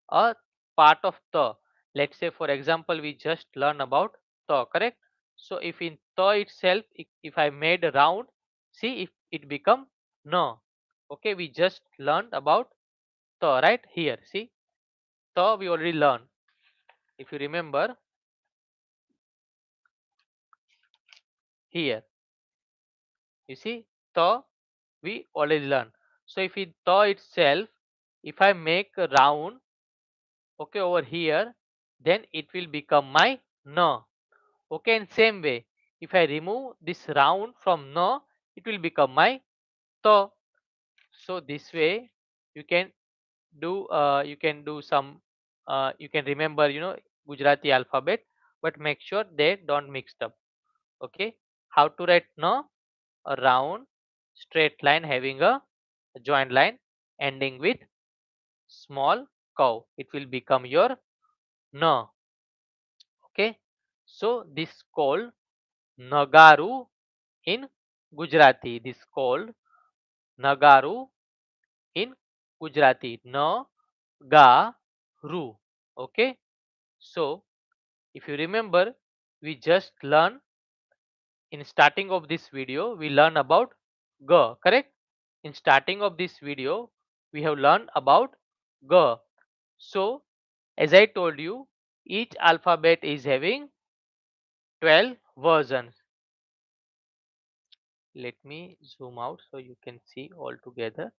a part of ta. Let's say for example we just learn about ta, correct? So if in ta itself, if I made a round, see if it become na. Okay, we just learned about ta, right? Here see, ta we already learned. If you remember, here you see, ta we already learned. So if in ta itself, if I make a round, okay, over here, then it will become my na. Okay, in same way, if I remove this round from na, it will become my to. So this way you can do some you can remember, Gujarati alphabet, but make sure they don't mixed up. Okay, how to write na? A round straight line having a joint line ending with small cow, it will become your na. Okay, so this called nagaru in Gujarati. This called nagaru in Gujarati. Na ga ru. Okay. So if you remember, we just learn in starting of this video, we learn about ga. Correct. In starting of this video, we have learned about ga. So as I told you, each alphabet is having 12 versions. Let me zoom out so you can see all together.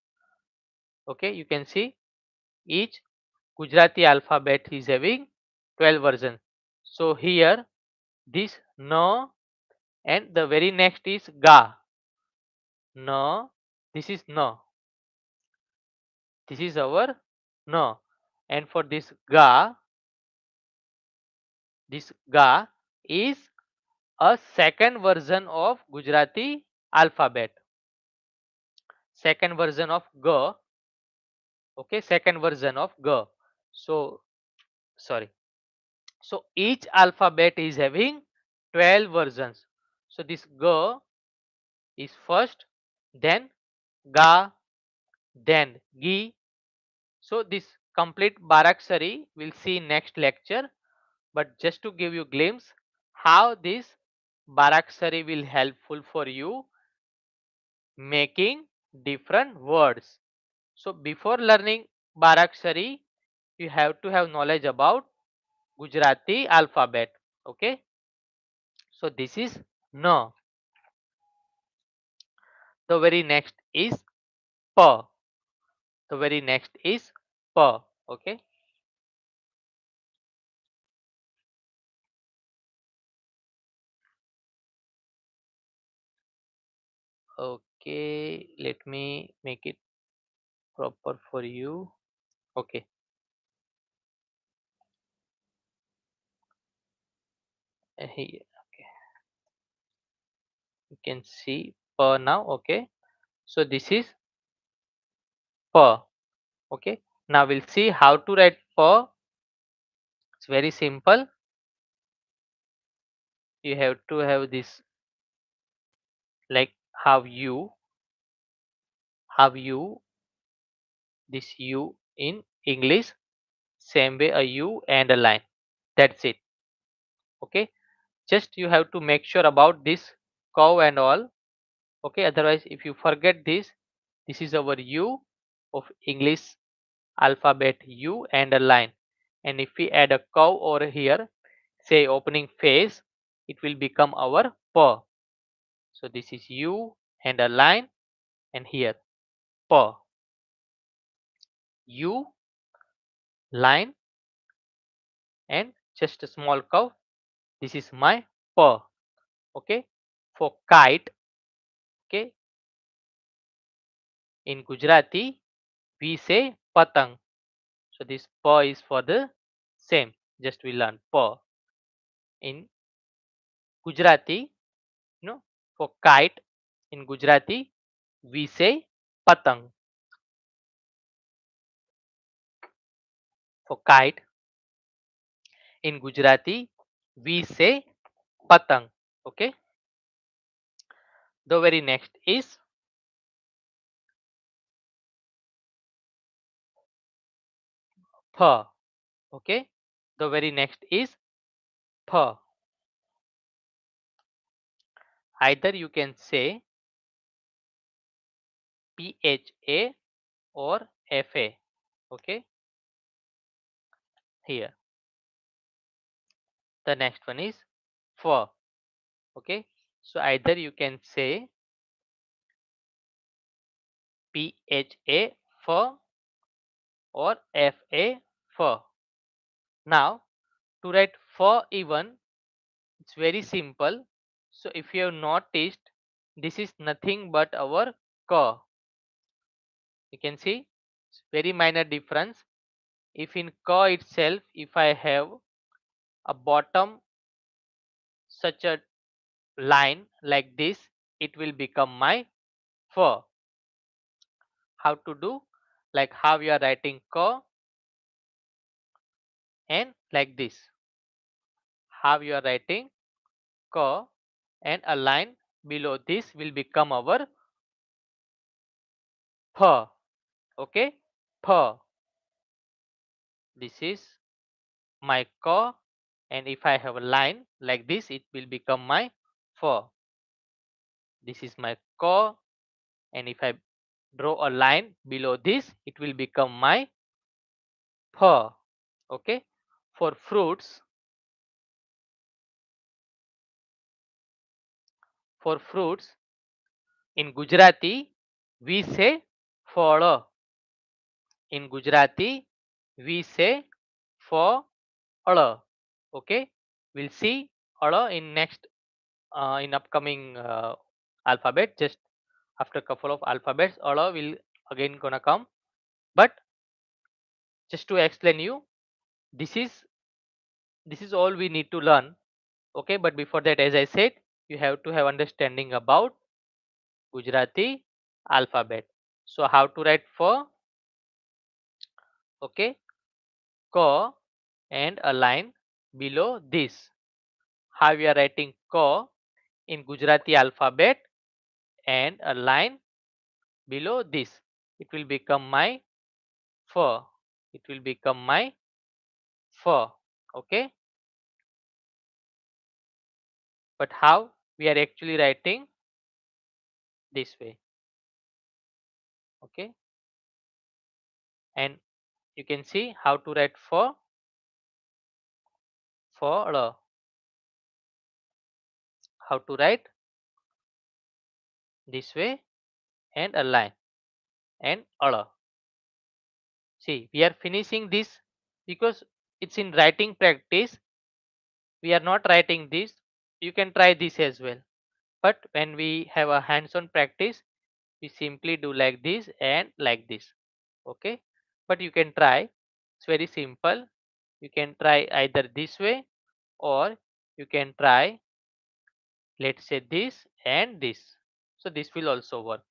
Okay, you can see each Gujarati alphabet is having 12 versions. So here this na, and the very next is ga. Na, this is na. This is our na. And for this ga is a second version of Gujarati alphabet. Second version of ga. Okay, second version of G. So sorry. So each alphabet is having 12 versions. So this G is first, then Ga, then Gi. So this complete Baraksari we'll see next lecture. But just to give you glimpse how this Baraksari will helpful for you making different words. So before learning Baraksari, you have to have knowledge about Gujarati alphabet. Okay. So this is N. The very next is P. The very next is P. Okay. Okay. Let me make it proper for you. Okay. Here. Okay. You can see P now. Okay. So this is P. Okay. Now we'll see how to write P. It's very simple. You have to have this like how you this U in English, same way a U and a line. That's it. Okay. Just you have to make sure about this curve and all. Okay. Otherwise, if you forget this is our U of English alphabet U and a line. And if we add a curve over here, say opening face, it will become our P. So this is U and a line, and here P. U line and just a small curve. This is my P. Okay. For kite, okay, in Gujarati we say patang. So this P is for the same. Just we learn P. In Gujarati, you know, for kite in Gujarati we say patang. For kite in Gujarati we say patang. Okay. The very next is pha. Okay. The very next is pha. Either you can say pha or fa. Okay. Here. The next one is pha. Okay. So either you can say pha pha or fa pha. Now to write pha even, it's very simple. So if you have noticed, this is nothing but our ka. You can see it's very minor difference. If in ka itself, if I have a bottom such a line like this, it will become my fa. How to do? Like how you are writing ka and like this. How you are writing ka and a line below this will become our pha. Okay, pha. This is my ka, and if I have a line like this, it will become my pha. This is my ka, and if I draw a line below this, it will become my pha. Okay. For fruits, for fruits in Gujarati, we say phala. In Gujarati, we say phala. Okay. We'll see phala in next in upcoming alphabet. Just after couple of alphabets, phala will again gonna come. But just to explain you, this is this is all we need to learn. Okay. But before that, as I said, you have to have understanding about Gujarati alphabet. So how to write for? Okay, ko and a line below this. How we are writing ko in Gujarati alphabet and a line below this. It will become my fur. It will become my fur. Okay, but how we are actually writing this way. Okay, and you can see how to write for how to write this way and a line and ala. See, we are finishing this because it's in writing practice. We are not writing this. You can try this as well. But when we have a hands-on practice, we simply do like this and like this. Okay, but you can try. It's very simple. You can try either this way, or you can try, let's say, this and this. So this will also work,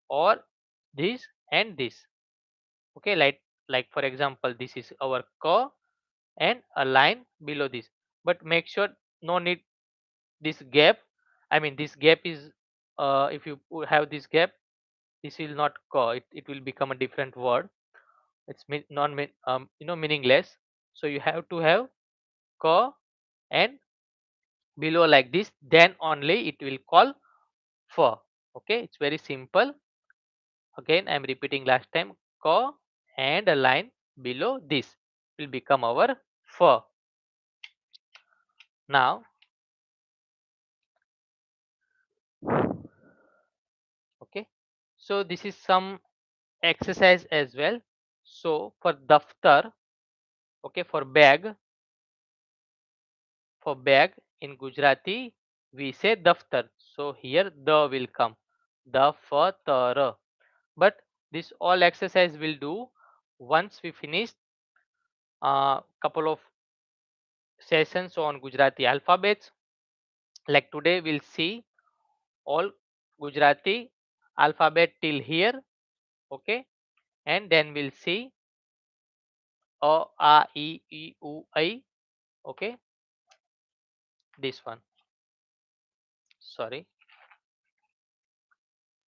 or this and this. Okay, like for example, this is our ko and a line below this, but make sure no need this gap. I mean, this gap is, if you have this gap, this will not ko, it will become a different word. It's non meaningless. So you have to have ko and below like this, then only it will call for. Okay, it's very simple. Again, I'm repeating last time, ko and a line below this will become our for. Now, okay, so this is some exercise as well. So for daftar, okay, for bag in Gujarati we say daftar. So here the will come, daftar. But this all exercise will do once we finish a couple of sessions on Gujarati alphabets. Like today we'll see all Gujarati alphabet till here, okay, and then we'll see a, I, okay, this one. Sorry,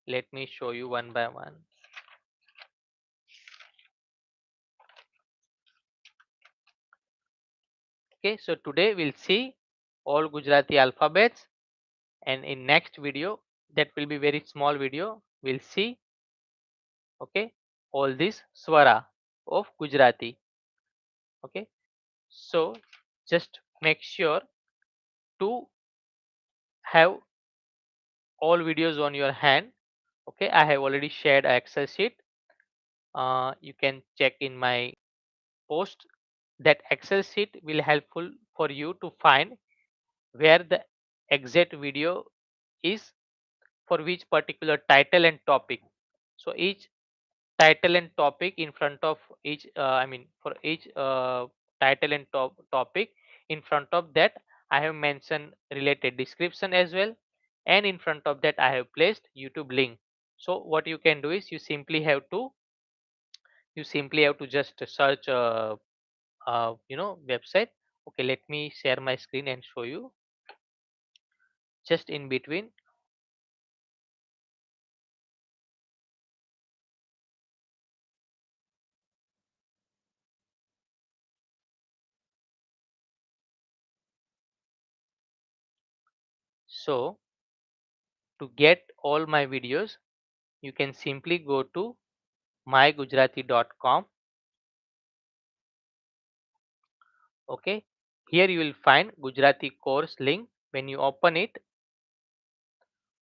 let me show you one by one. Okay, so today we'll see all Gujarati alphabets, and in next video, that will be very small video, we'll see, okay, all this swara of Gujarati. Okay, so just make sure to have all videos on your hand. Okay, I have already shared a Excel sheet. You can check in my post. That Excel sheet will helpful for you to find where the exact video is for which particular title and topic. So each title and topic in front of each, I mean, for each title and topic, in front of that I have mentioned related description as well, and in front of that I have placed YouTube link. So what you can do is you simply have to just search website. Okay, let me share my screen and show you just in between. So to get all my videos, you can simply go to mygujarati.com. Okay, here you will find Gujarati course link. When you open it,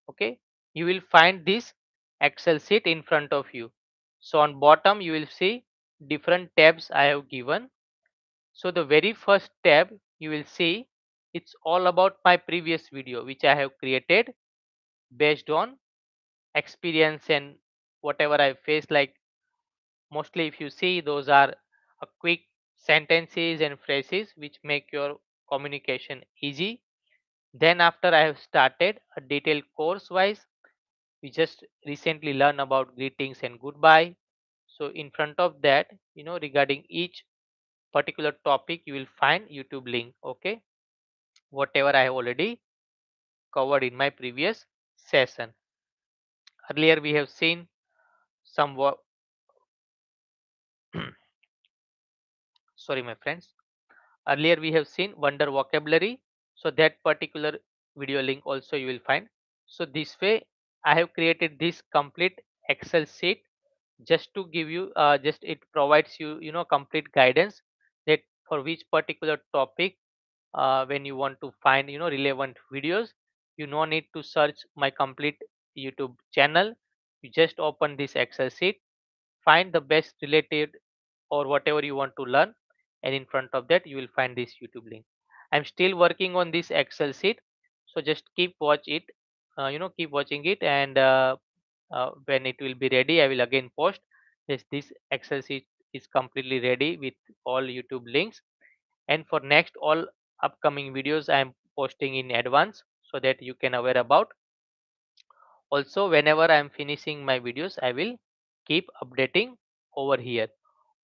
okay, you will find this Excel sheet in front of you. So on bottom you will see different tabs I have given. So the very first tab you will see, it's all about my previous video which I have created based on experience and whatever I faced. Like mostly if you see, those are a quick sentences and phrases which make your communication easy. Then after I have started a detailed course wise, we just recently learned about greetings and goodbye. So in front of that, regarding each particular topic, you will find YouTube link. Okay, whatever I have already covered in my previous session. Earlier we have seen some sorry my friends. Earlier we have seen wonder vocabulary. So that particular video link also you will find. So this way I have created this complete Excel sheet just to give you just it provides you complete guidance that for which particular topic when you want to find relevant videos, you no need to search my complete YouTube channel. You just open this Excel sheet, find the best related or whatever you want to learn, and in front of that you will find this YouTube link. I'm still working on this Excel sheet, so just keep watch it, keep watching it, and when it will be ready I will again post this Excel sheet is completely ready with all YouTube links. And for next all upcoming videos I am posting in advance so that you can aware about. Also whenever I am finishing my videos I will keep updating over here.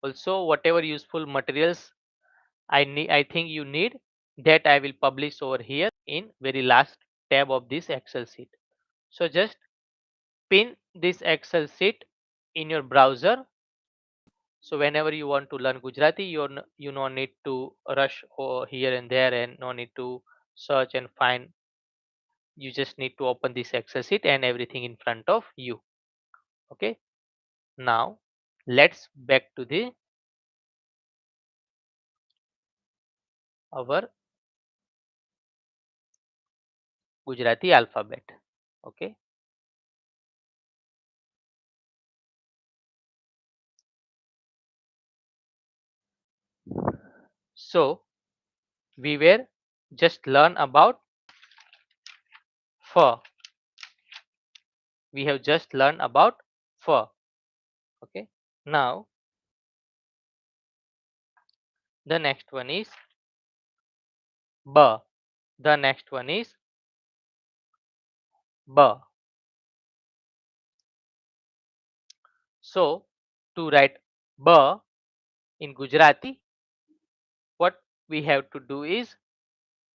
Also whatever useful materials I think you need, that I will publish over here in very last tab of this Excel sheet. So just pin this Excel sheet in your browser. So whenever you want to learn Gujarati, you no need to rush over here and there, and no need to search and find. You just need to open this Excel sheet and everything in front of you. Okay. Now let's back to the our Gujarati alphabet. Okay. So we were just learn about fur. We have just learned about fur. Okay. Now the next one is ba. The next one is ba. So to write ba in Gujarati, what we have to do is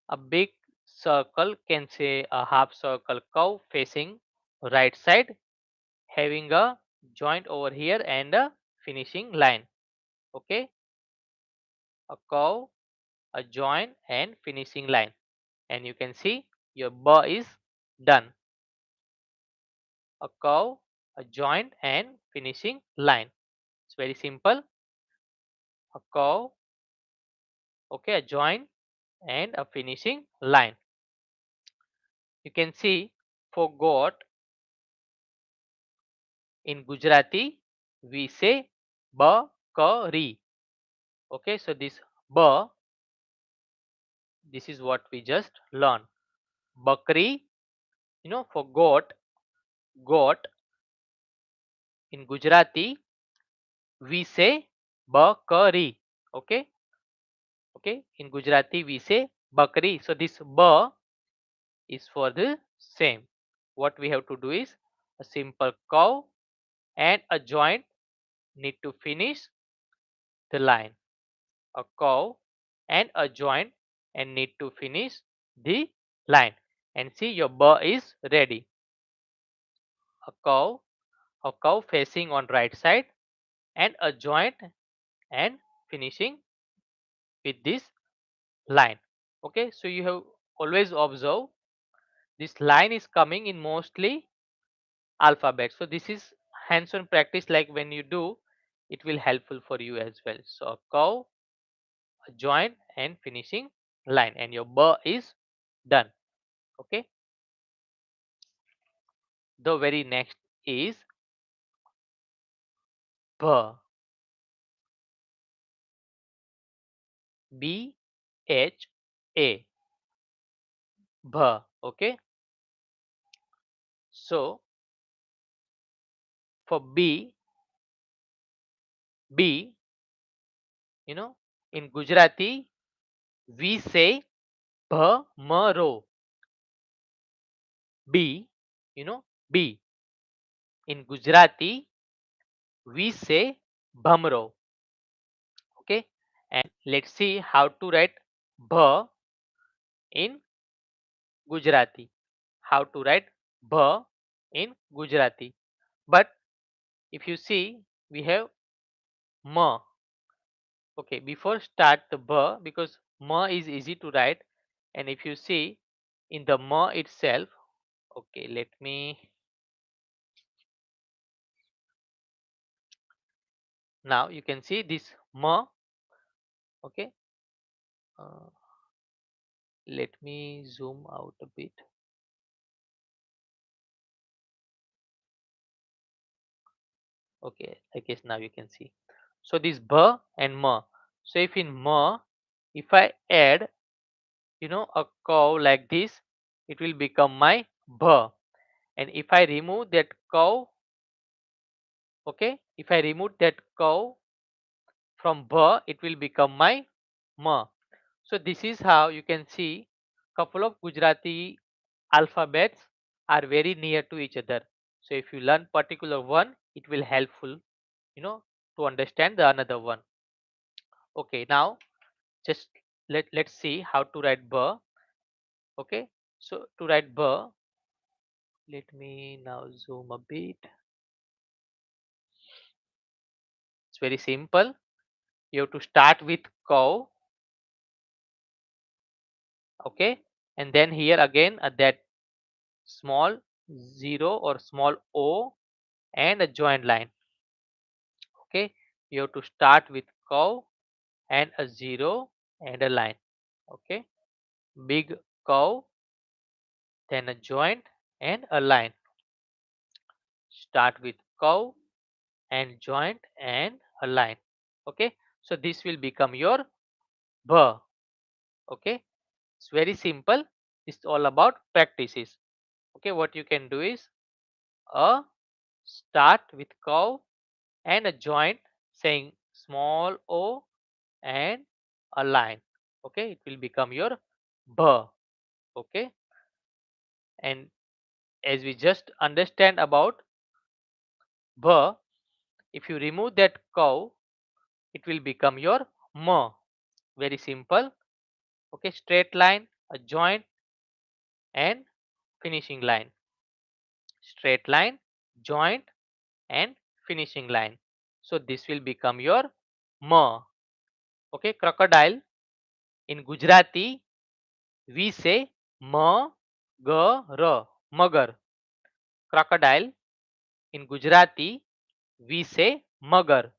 a big circle, can say a half circle curve facing right side, having a joint over here and a finishing line. Okay, a curve, a joint, and finishing line. And you can see your ba is done. A curve, a joint, and finishing line. It's very simple. A curve, okay, a joint, and a finishing line. You can see for goat in Gujarati we say bakari. Okay, so this ba, this is what we just learned. Bakri, for goat, goat in Gujarati we say bakari. Okay, okay, in Gujarati we say bakri. So this ba is for the same. What we have to do is a simple curve and a joint need to finish the line. A curve and a joint and need to finish the line. And see your ba is ready. A curve, a curve facing on right side and a joint and finishing with this line. Okay, so you have always observe this line is coming in mostly alphabet. So this is hands-on practice, like when you do it will helpful for you as well. So a curve, a joint, and finishing line, and your ba is done. Okay, the very next is bha. B-H-A, bha. Okay, so for B, you know, in Gujarati we say bhamaro. B, B. In Gujarati we say bhamro. Okay, and let's see how to write bh in Gujarati. How to write bh in Gujarati. But if you see, we have ma. Okay, before start the bh, because ma is easy to write, and if you see in the ma itself, okay, let me now you can see this ma. Okay, uh, let me zoom out a bit. Okay, I guess now you can see. So this bh and ma. So if in ma, if I add, a cow like this, it will become my bh. And if I remove that cow, okay, if I remove that cow from bh, it will become my ma. So this is how you can see couple of Gujarati alphabets are very near to each other. So if you learn particular one, it will helpful, to understand the another one. Okay, now just let's see how to write ba. Okay, so to write ba, let me now zoom a bit. It's very simple. You have to start with cow. Okay, and then here again at that small zero or small o and a joint line. Okay, you have to start with cow and a zero and a line. Okay, big cow, then a joint and a line. Start with cow and joint and a line. Okay, so this will become your ba. Okay, it's very simple. It's all about practices. Okay, what you can do is a start with cow and a joint saying small o and a line. Okay, it will become your ba. Okay, and as we just understand about ba, if you remove that cow, it will become your ma. Very simple. Okay, straight line, a joint and finishing line. Straight line, joint and finishing line. So this will become your ma. Okay, crocodile in Gujarati we say ma ga ra, magar. Crocodile in Gujarati we say magar.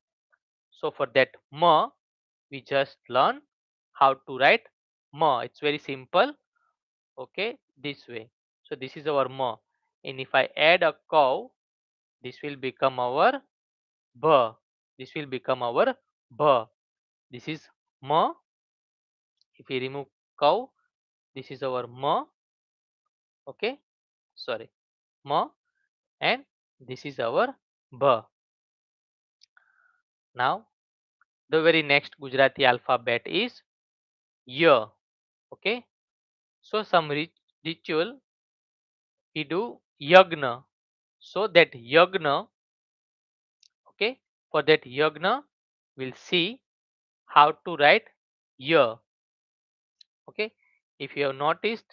So for that ma, we just learn how to write ma. It's very simple. Okay, this way. So this is our ma. And if I add a cow, this will become our ba. This will become our ba. This is ma. If we remove cow, this is our ma. Okay, sorry, ma, and this is our ba. Now the very next Gujarati alphabet is ya. Okay, so some ritual we do yagna. So that yagna, okay, for that yagna, we'll see how to write ya. Okay, if you have noticed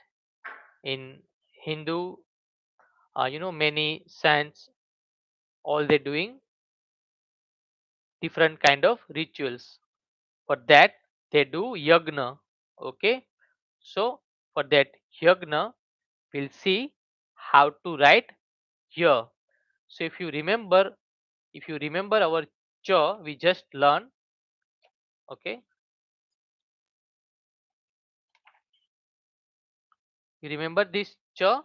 in Hindu, many saints, all they doing different kind of rituals. For that, they do yagna. Okay, so for that yagna, we'll see how to write ya. So if you remember our cha, we just learn. Okay, you remember this cha.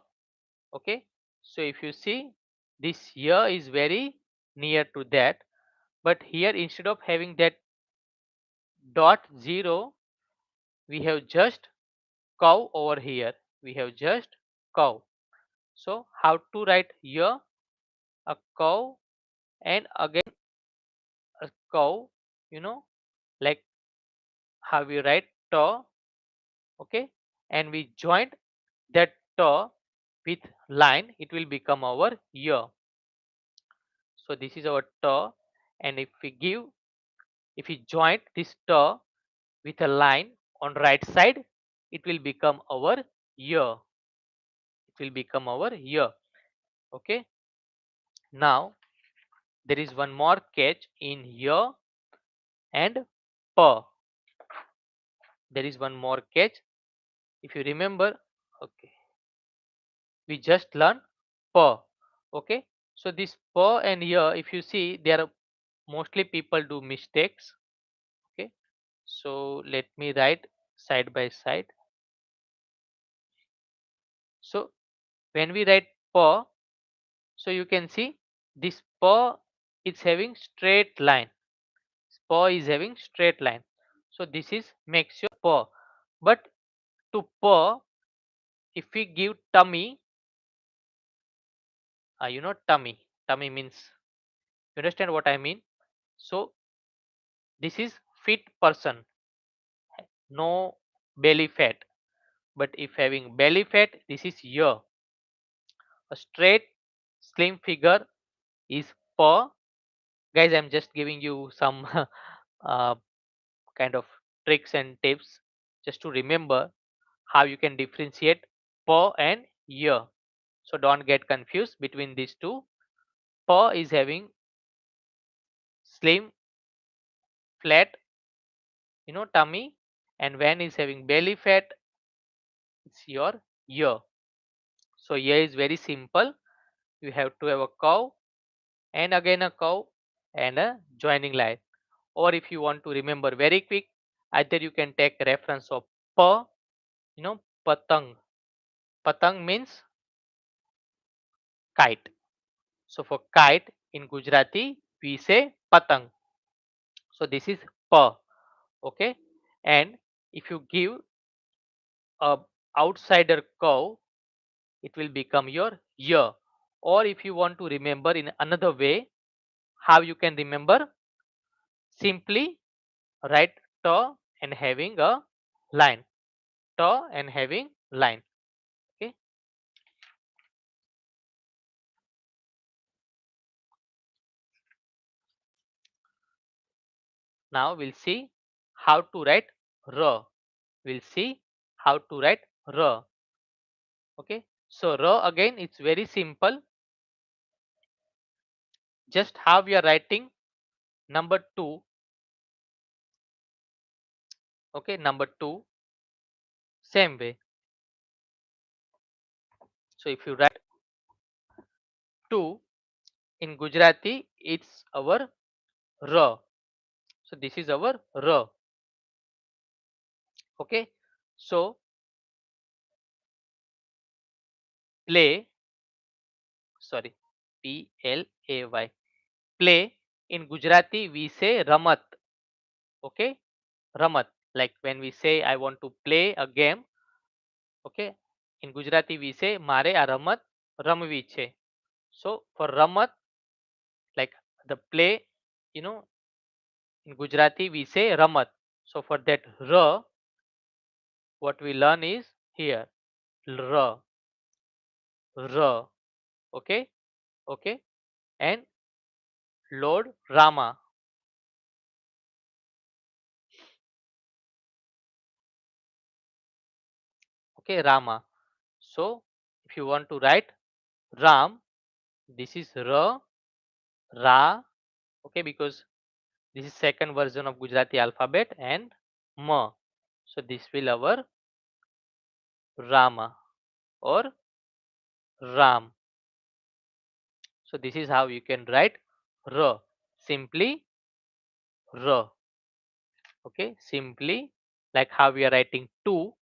Okay, so if you see this year is very near to that, but here instead of having that dot zero, we have just cow over here. We have just cow. So how to write year? A cow and again a cow, you know, like how we write to, okay, and we joined that to with line, it will become our year. So this is our to, and if we join this t with a line on right side, it will become our year. It will become our year. Okay. Now there is one more catch in year and per. There is one more catch. If you remember, okay, we just learned per. Okay. So this per and year, if you see, there are mostly people do mistakes. Okay. So let me write side by side. So when we write per, so you can see this per is having straight line. Per is having straight line. So this is makes your per. But to per, if we give tummy, tummy. Tummy means, you understand what I mean? So this is fit person, no belly fat. But if having belly fat, this is year. A straight slim figure is per. Guys, I'm just giving you some uh, kind of tricks and tips just to remember how you can differentiate per and year. So don't get confused between these two. Per is having slim, flat, tummy, and when is having belly fat, it's your year. So here is very simple. You have to have a curve and again a curve and a joining line. Or if you want to remember very quick, either you can take reference of per, patang. Patang means kite. So for kite in Gujarati, we say patang. So this is per. Okay. And if you give a outsider curve, it will become your year. Or if you want to remember in another way, how you can remember, simply write to and having a line. To and having line. Okay. Now we'll see how to write r. We'll see how to write r. Okay. So r again, it's very simple. Just how we are writing number 2. Okay. Number 2, same way. So if you write 2 in Gujarati, it's our r. So this is our r. Okay. So play, sorry, play. Play in Gujarati we say ramat. Okay. Ramat. Like when we say I want to play a game. Okay. In Gujarati we say mare a ramat ramvi છે. So for ramat, like the play, you know, in Gujarati we say ramat. So for that r, what we learn is here r, r. Okay. Okay. And Lord Rama. Okay. Rama. So if you want to write Ram, this is r, ra. Okay. Because this is second version of Gujarati alphabet and ma. So this will our Rama or Ram. So this is how you can write R. Simply R. Okay. Simply like how we are writing 2.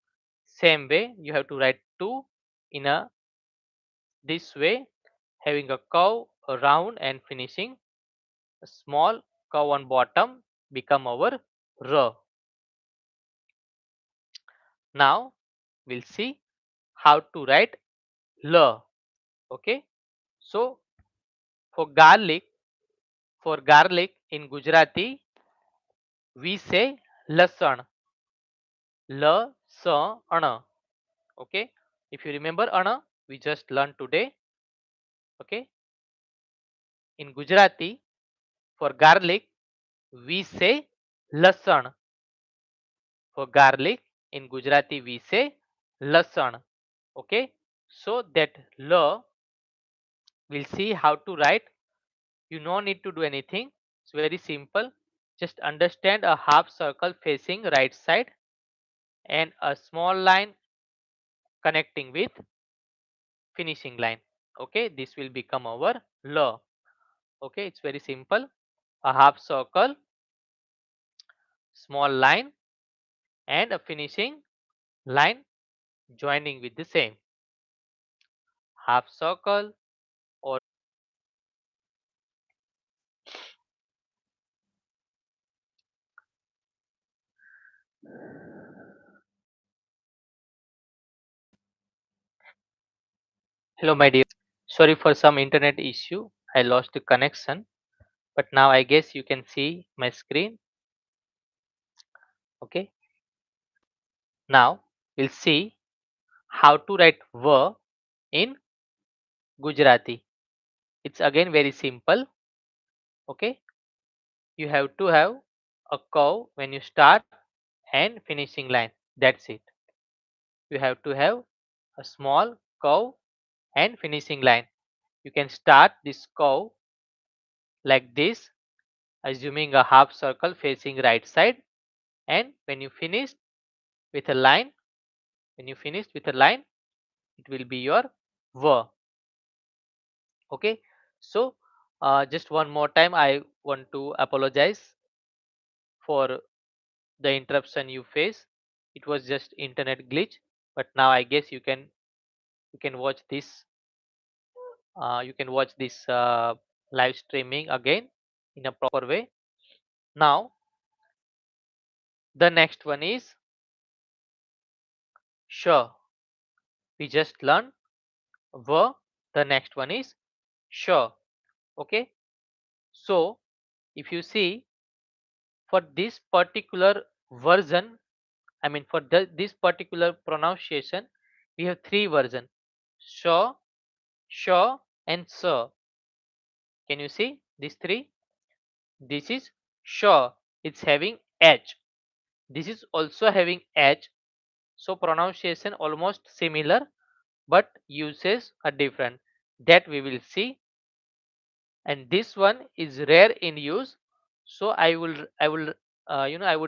Same way you have to write 2 in a this way, having a curve around and finishing a small curve on bottom become our R. Now we'll see how to write L. Okay. So for garlic, in Gujarati, we say lasan. Ana. Okay. If you remember ana, we just learned today. Okay. In Gujarati, For garlic, we say lasan. For garlic, in Gujarati, we say lasan. Okay. So that L, we'll see how to write. You no need to do anything. It's very simple. Just understand a half circle facing right side and a small line connecting with finishing line. Okay, this will become our L. Okay, it's very simple. A half circle, small line, and a finishing line joining with the same half circle or hello my dear. Sorry for some internet issue. I lost the connection, but now I guess you can see my screen. Okay, now we'll see how to write V in Gujarati. It's again very simple. Okay, you have to have a curve when you start and finishing line. That's it. You have to have a small curve and finishing line. You can start this curve like this, assuming a half circle facing right side, and when you finish with a line, when you finish with a line, it will be your V. Okay, so just one more time, I want to apologize for the interruption you face. It was just internet glitch, but now I guess you can watch this. You can watch this live streaming again in a proper way. Now the next one is sure. We just learned ver. The next one is sure. Okay. So if you see for this particular version, I mean for this particular pronunciation, we have three versions: sure, sure, and sir. Can you see these three? This is sure. It's having H. This is also having H. So pronunciation almost similar, but uses are different. That we will see. And this one is rare in use. So I would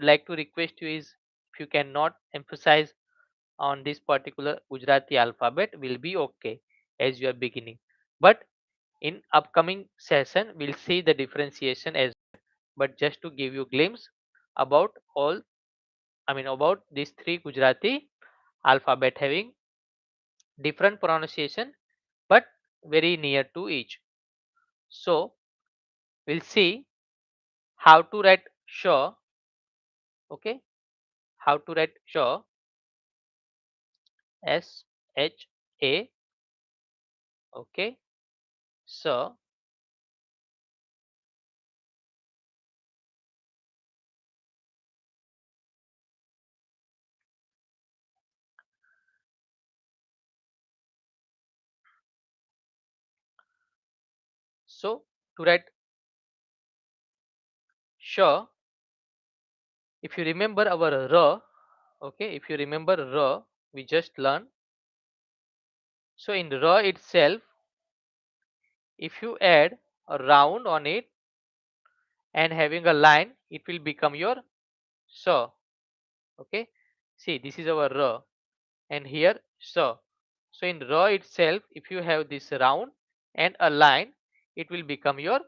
like to request you is if you cannot emphasize on this particular Gujarati alphabet will be okay as you are beginning. But in upcoming session, we'll see the differentiation as well. But just to give you glimpse about about these three Gujarati alphabet having different pronunciation but very near to each. So we'll see how to write sure. Okay, how to write sure, S-H-A. Okay, so so to write sure, if you remember our r, okay, if you remember r, we just learned. So in r itself, if you add a round on it and having a line, it will become your so. Okay, see this is our r and here so. So in raw itself, if you have this round and a line, it will become your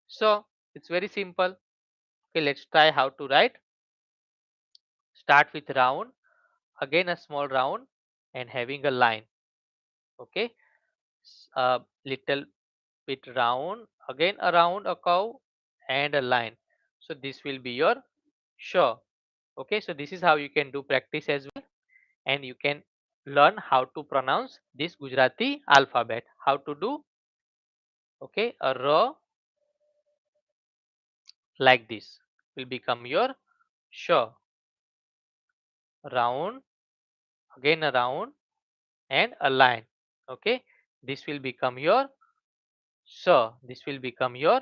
so. It's very simple. Okay, let's try how to write. Start with round, again a small round and having a line. Okay, a little bit round, again around a curve and a line. So this will be your sure. Okay, so this is how you can do practice as well, and you can learn how to pronounce this Gujarati alphabet. How to do? Okay, a r like this will become your sure. Round, again a round and a line. Okay, this will become your sure. This will become your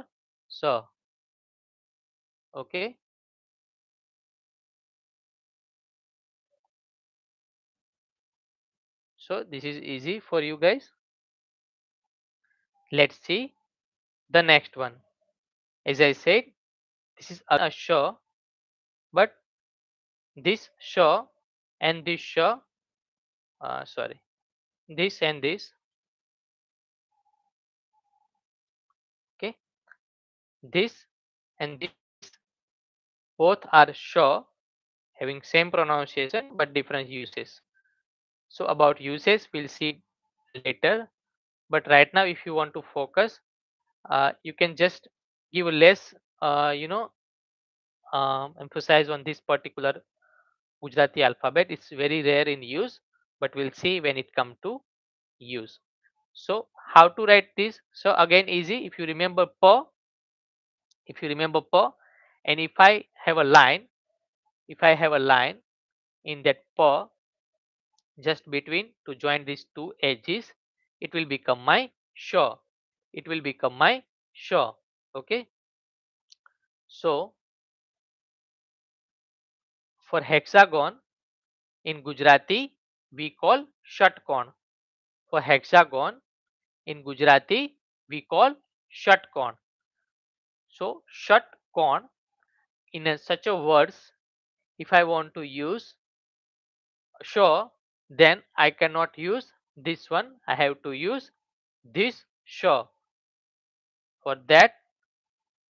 sure. Okay, so this is easy for you guys. Let's see the next one. As I said, this is again a sh, but this sh and this sh, sorry, this and this. Okay, this and this both are sh, having same pronunciation but different uses. So about uses, we'll see later. But right now, if you want to focus, you can just give less, emphasize on this particular Gujarati alphabet. It's very rare in use, but we'll see when it come to use. So how to write this? So again, easy. If you remember pa, and if I have a line in that pa, just between to join these two edges, it will become my shaw. It will become my shaw. Okay. So for hexagon in Gujarati, we call shatkorn. For hexagon in Gujarati, we call shatkorn. So shatkorn in such a words, if I want to use shaw, then I cannot use this one. I have to use this shaw. For that,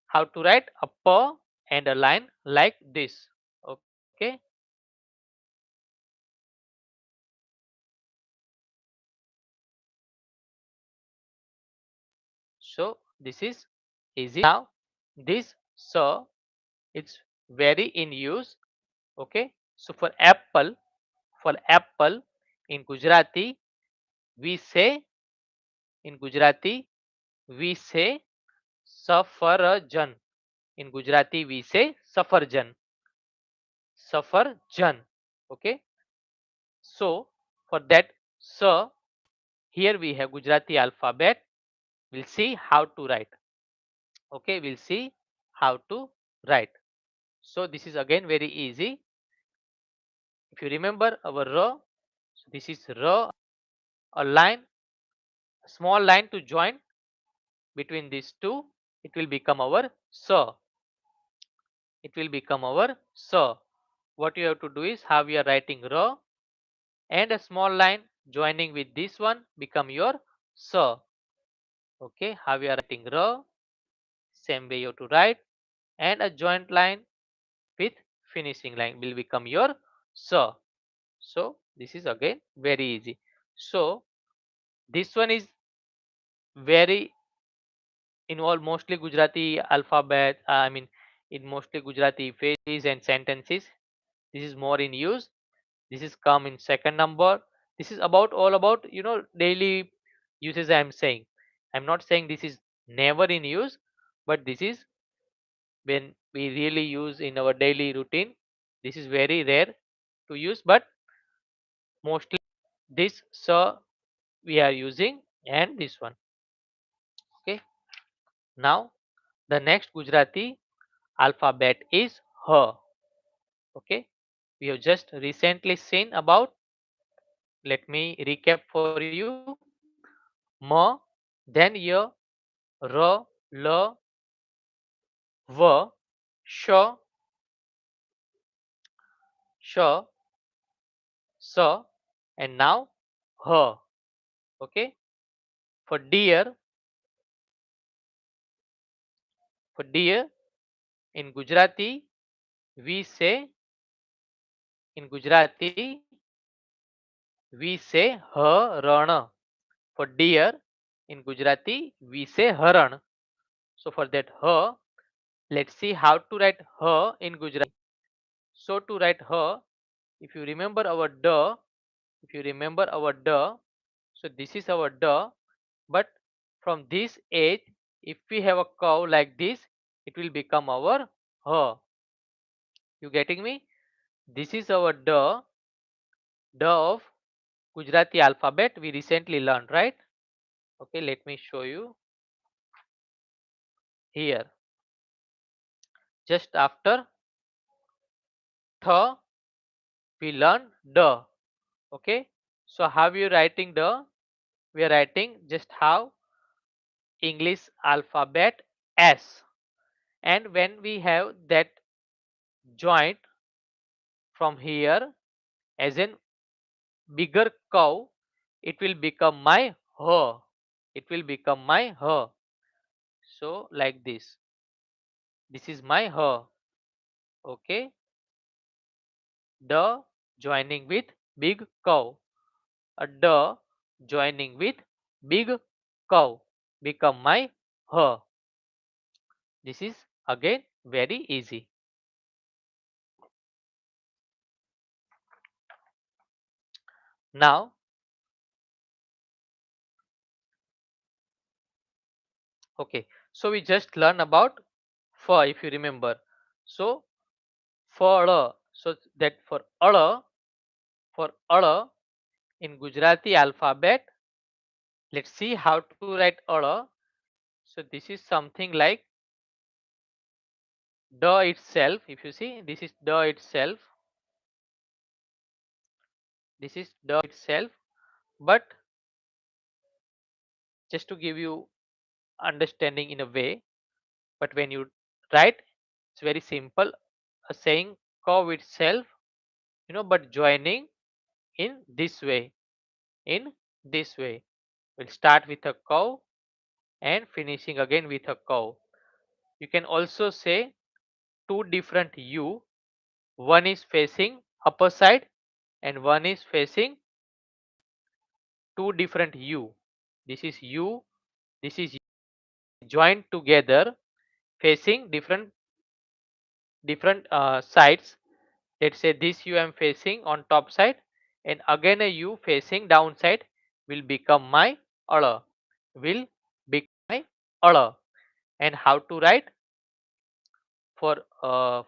how to write a per and a line like this. Okay, so this is easy. Now this so it's very in use. Okay, so for apple in Gujarati we say in Gujarati we say safarjan. In Gujarati we say safarjan. Okay, so for that so here we have Gujarati alphabet. We'll see how to write. Okay, we'll see how to write. So this is again very easy. If you remember our row, so this is row, a line, a small line to join between these two. It will become our so. It will become our so. What you have to do is how we are writing row and a small line joining with this one become your so. Okay, how we are writing row, same way you have to write, and a joint line with finishing line will become your so. So this is again very easy. So this one is very involved mostly Gujarati alphabet. I mean, in mostly Gujarati phrases and sentences. This is more in use. This is come in second number. This is about all about daily uses. I am saying. I'm not saying this is never in use, but this is when we really use in our daily routine. This is very rare to use, but mostly this so we are using and this one. Okay, now the next Gujarati alphabet is H. Okay, we have just recently seen about. Let me recap for you. M, then Y, R, L, V, Sh, Sh, S, and now H. Okay, for deer in Gujarati we say in Gujarati we say Haran. For deer in Gujarati we say Haran. So for that let's see how to write in Gujarati. So to write if you remember our if you remember our so this is our but from this edge, if we have a curve like this, it will become our You getting me? This is our of Gujarati alphabet we recently learned, right? Okay, let me show you here. Just after th, we learn the. Okay. So how we writing the? We are writing just how English alphabet S. And when we have that joint from here as in bigger cow, it will become my her. It will become my her. So like this. This is my her. Okay. The joining with big cow. A the joining with big cow become my her. This is again very easy. Now, okay. So we just learn about for if you remember. So for so that for in Gujarati alphabet, let's see how to write So this is something like the itself. If you see, this is the itself. This is the itself. But just to give you understanding in a way, but when you write, it's very simple. Saying cow itself, but joining in this way. In this way, we'll start with a cow and finishing again with a cow. You can also say two different U. One is facing upper side and one is facing two different U. This is U. This is joined together facing different sides. Let's say this U I'm facing on top side and again a U facing downside will become my other. Will become my other. And how to write for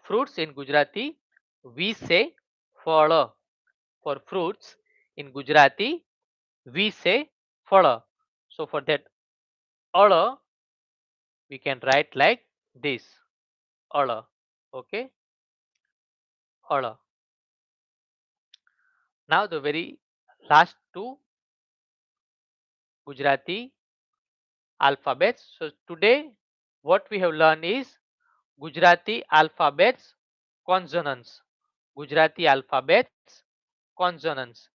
fruits in Gujarati? We say phala. For fruits in Gujarati, we say phala. So for that ala, we can write like this. Ala. Okay. Ala. Now the very last two Gujarati alphabets. So today what we have learned is Gujarati alphabets consonants. Gujarati alphabets consonants.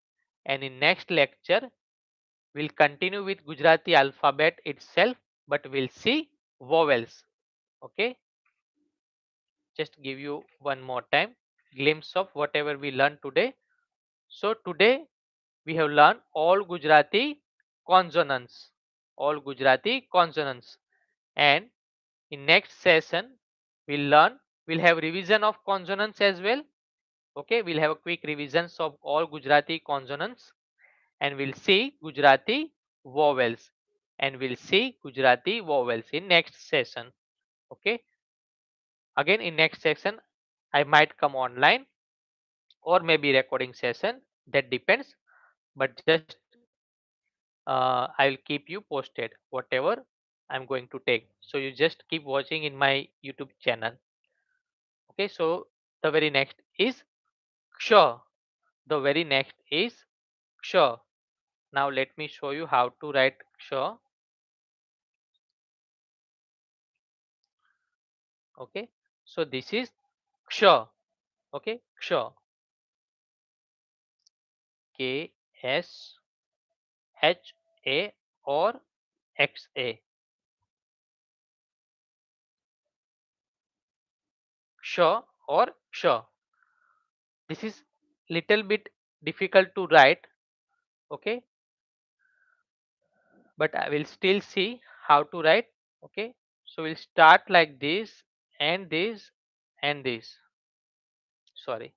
And in next lecture we'll continue with Gujarati alphabet itself, but we'll see vowels. Okay. Just give you one more time glimpse of whatever we learned today. So today we have learned all Gujarati consonants. All Gujarati consonants. And in next session we'll have revision of consonants as well. Okay, we'll have a quick revisions of all Gujarati consonants and we'll see Gujarati vowels and we'll see Gujarati vowels in next session. Okay, again in next session I might come online or maybe recording session, that depends, but just I'll keep you posted whatever I'm going to take. So you just keep watching in my YouTube channel. Okay, so the very next is ksha. The very next is ksha. Now let me show you how to write ksha. Okay, so this is ksha. Okay, ksha. K S H A or X A. Ksha or ksha. This is little bit difficult to write. Okay, but I will still see how to write. Okay, so we'll start like this and this and this. Sorry.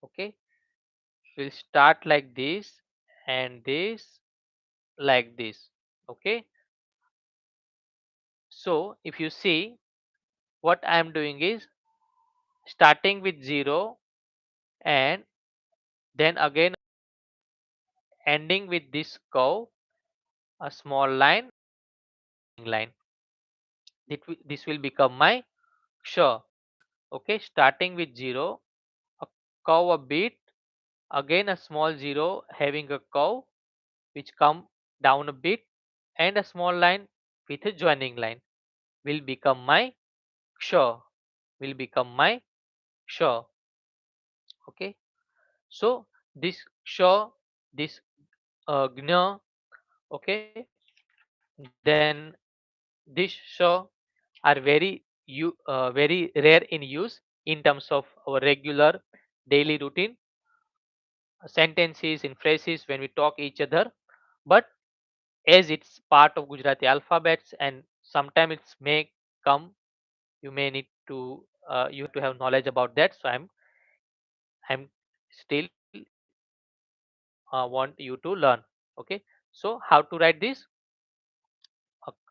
Okay, we'll start like this and this like this. Okay, so if you see what I am doing is starting with 0 and then again ending with this curve, a small line. This will become my sh. Okay, starting with 0, a cow a bit, again a small 0 having a cow which come down a bit, and a small line with a joining line will become my sh. Will become my sh. Okay, so this sh, this gna, okay, then this sh are very rare in use in terms of our regular daily routine sentences in phrases when we talk each other, but as it's part of Gujarati alphabets and sometimes it's may come, you may need to you have to have knowledge about that. So I'm still want you to learn. Okay, so how to write this?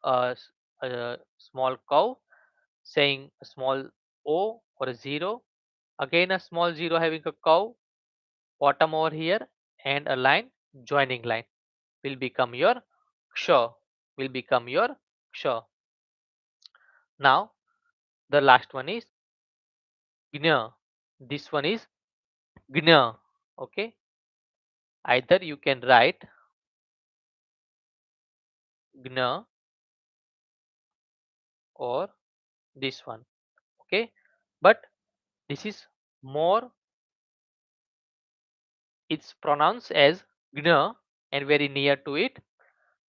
A small cow saying a small o or a zero, again a small zero having a cow bottom over here, and a line joining line will become your ksha. Will become your ksha. Now the last one is gna. This one is gna. Okay, either you can write gna or this one. Okay, but this is more, it's pronounced as gna and very near to it.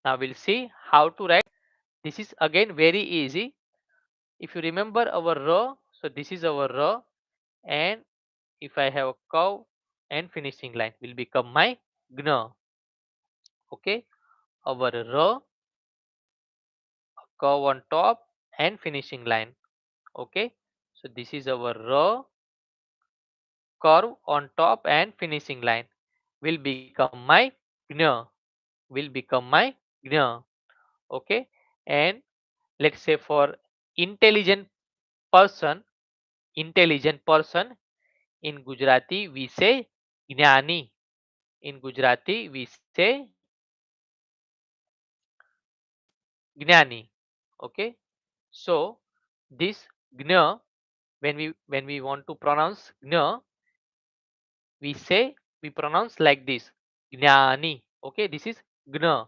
Now we'll see how to write. This is again very easy. If you remember our row, so this is our row, and if I have a cow and finishing line will become my gna. Okay, our row, cow on top and finishing line. Okay, so this is our row, curve on top and finishing line will become my gna. Will become my gna. Okay, and let's say for intelligent person, intelligent person, in Gujarati we say jnani. In Gujarati we say jnani. Okay, so this gna, when we want to pronounce gna, we say, we pronounce like this, jnani. Okay, this is gna.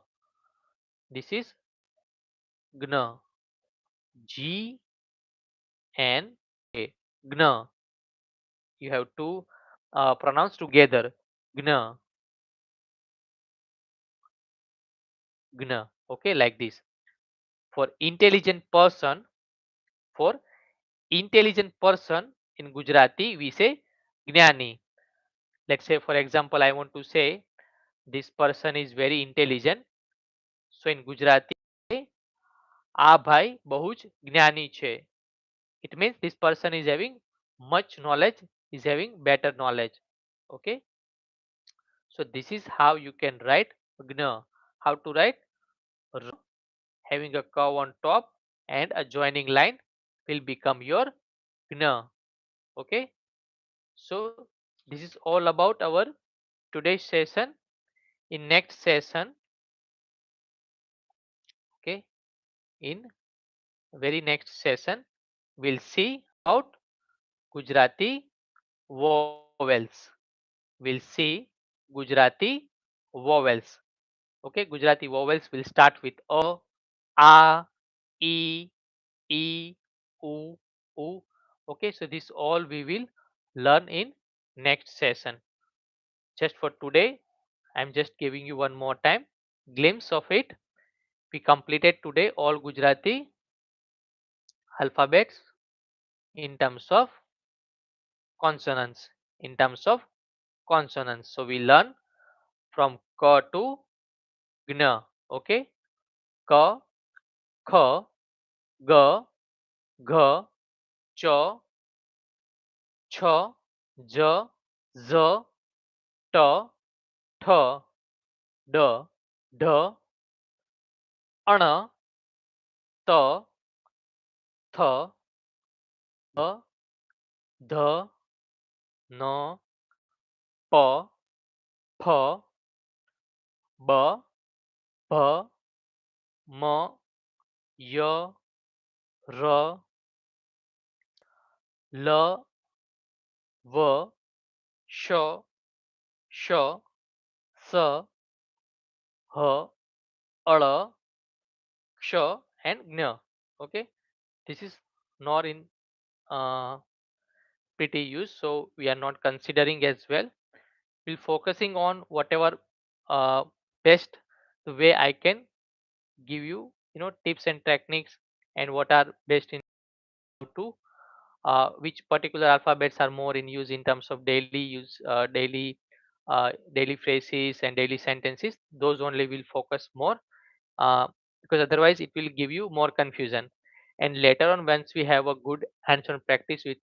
This is gna. G N A, gna. You have to pronounce together, gna, gna. Okay, like this. For intelligent person, for intelligent person in Gujarati, we say jnani. Let's say, for example, I want to say this person is very intelligent. So in Gujarati, આ ભાઈ બહુ જ જ્ઞાની છે. It means this person is having much knowledge, is having better knowledge. Okay, so this is how you can write gna. How to write? R, having a curve on top and a joining line will become your gna. Okay, so this is all about our today's session. In next session, okay, in very next session, we'll see about Gujarati vowels. We'll see Gujarati vowels. Okay, Gujarati vowels will start with a, e, e, u, u. Okay, so this all we will learn in next session. Just for today, I'm just giving you one more time glimpse of it. We completed today all Gujarati alphabets in terms of consonants. In terms of consonants, so we learn from k to gna. Okay, k, kh, g, gh, ch, ch, j, z, t, th, d, ढ, अण, त, थ, ध, ध, न, प, फ, ब, भ, म, य, र, L, V, Sh, Sh, S, H, Al, Ksha and Gna. Okay, this is not in uh, pretty use, so we are not considering as well. We'll focusing on whatever uh, best the way I can give you, tips and techniques, and what are best in to which particular alphabets are more in use in terms of daily use, daily phrases and daily sentences. Those only will focus more, uh, because otherwise it will give you more confusion. And later on, once we have a good hands-on practice with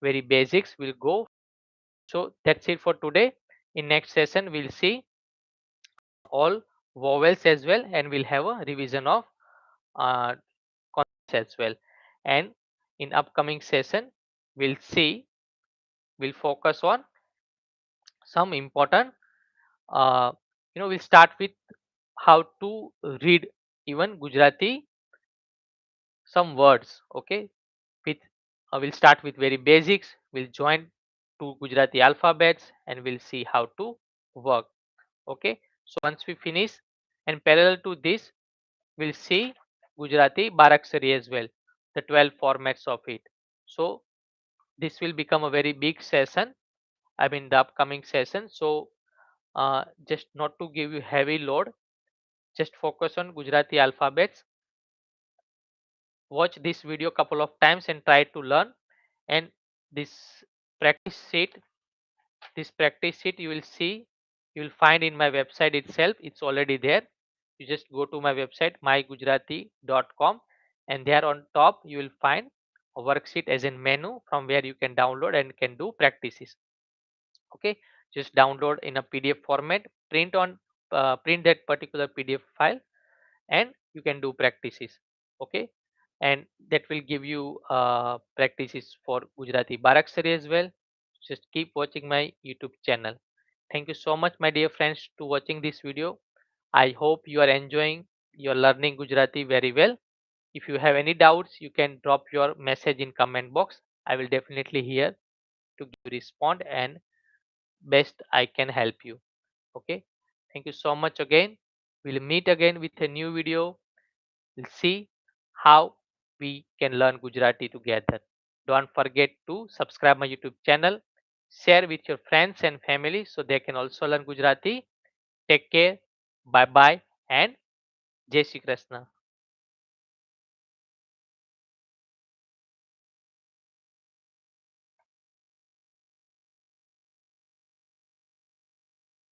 very basics, we'll go. So that's it for today. In next session, we'll see all vowels as well, and we'll have a revision of uh, consonants as well. And in upcoming session, we'll see, we'll focus on some important, we'll start with how to read even Gujarati some words. Okay, with we'll start with very basics. We'll join two Gujarati alphabets and we'll see how to work. Okay, so once we finish, and parallel to this, we'll see Gujarati Baraksari as well, the 12 formats of it. So this will become a very big session, I mean the upcoming session. So just not to give you heavy load, just focus on Gujarati alphabets. Watch this video couple of times and try to learn. And this practice sheet, you will see, you will find in my website itself. It's already there. You just go to my website mygujarati.com, and there on top you will find a worksheet as a menu from where you can download and can do practices. Okay, just download in a PDF format, print that particular PDF file, and you can do practices. Okay, and that will give you practices for Gujarati Baraksari as well. Just keep watching my YouTube channel. Thank you so much, my dear friends, to watching this video. I hope you are enjoying your learning Gujarati very well. If you have any doubts, you can drop your message in comment box. I will definitely here to give respond and best I can help you. Okay, thank you so much again. We'll meet again with a new video. We'll see how we can learn Gujarati together. Don't forget to subscribe my YouTube channel, share with your friends and family so they can also learn Gujarati. Take care, bye bye, and Jai Shri Krishna.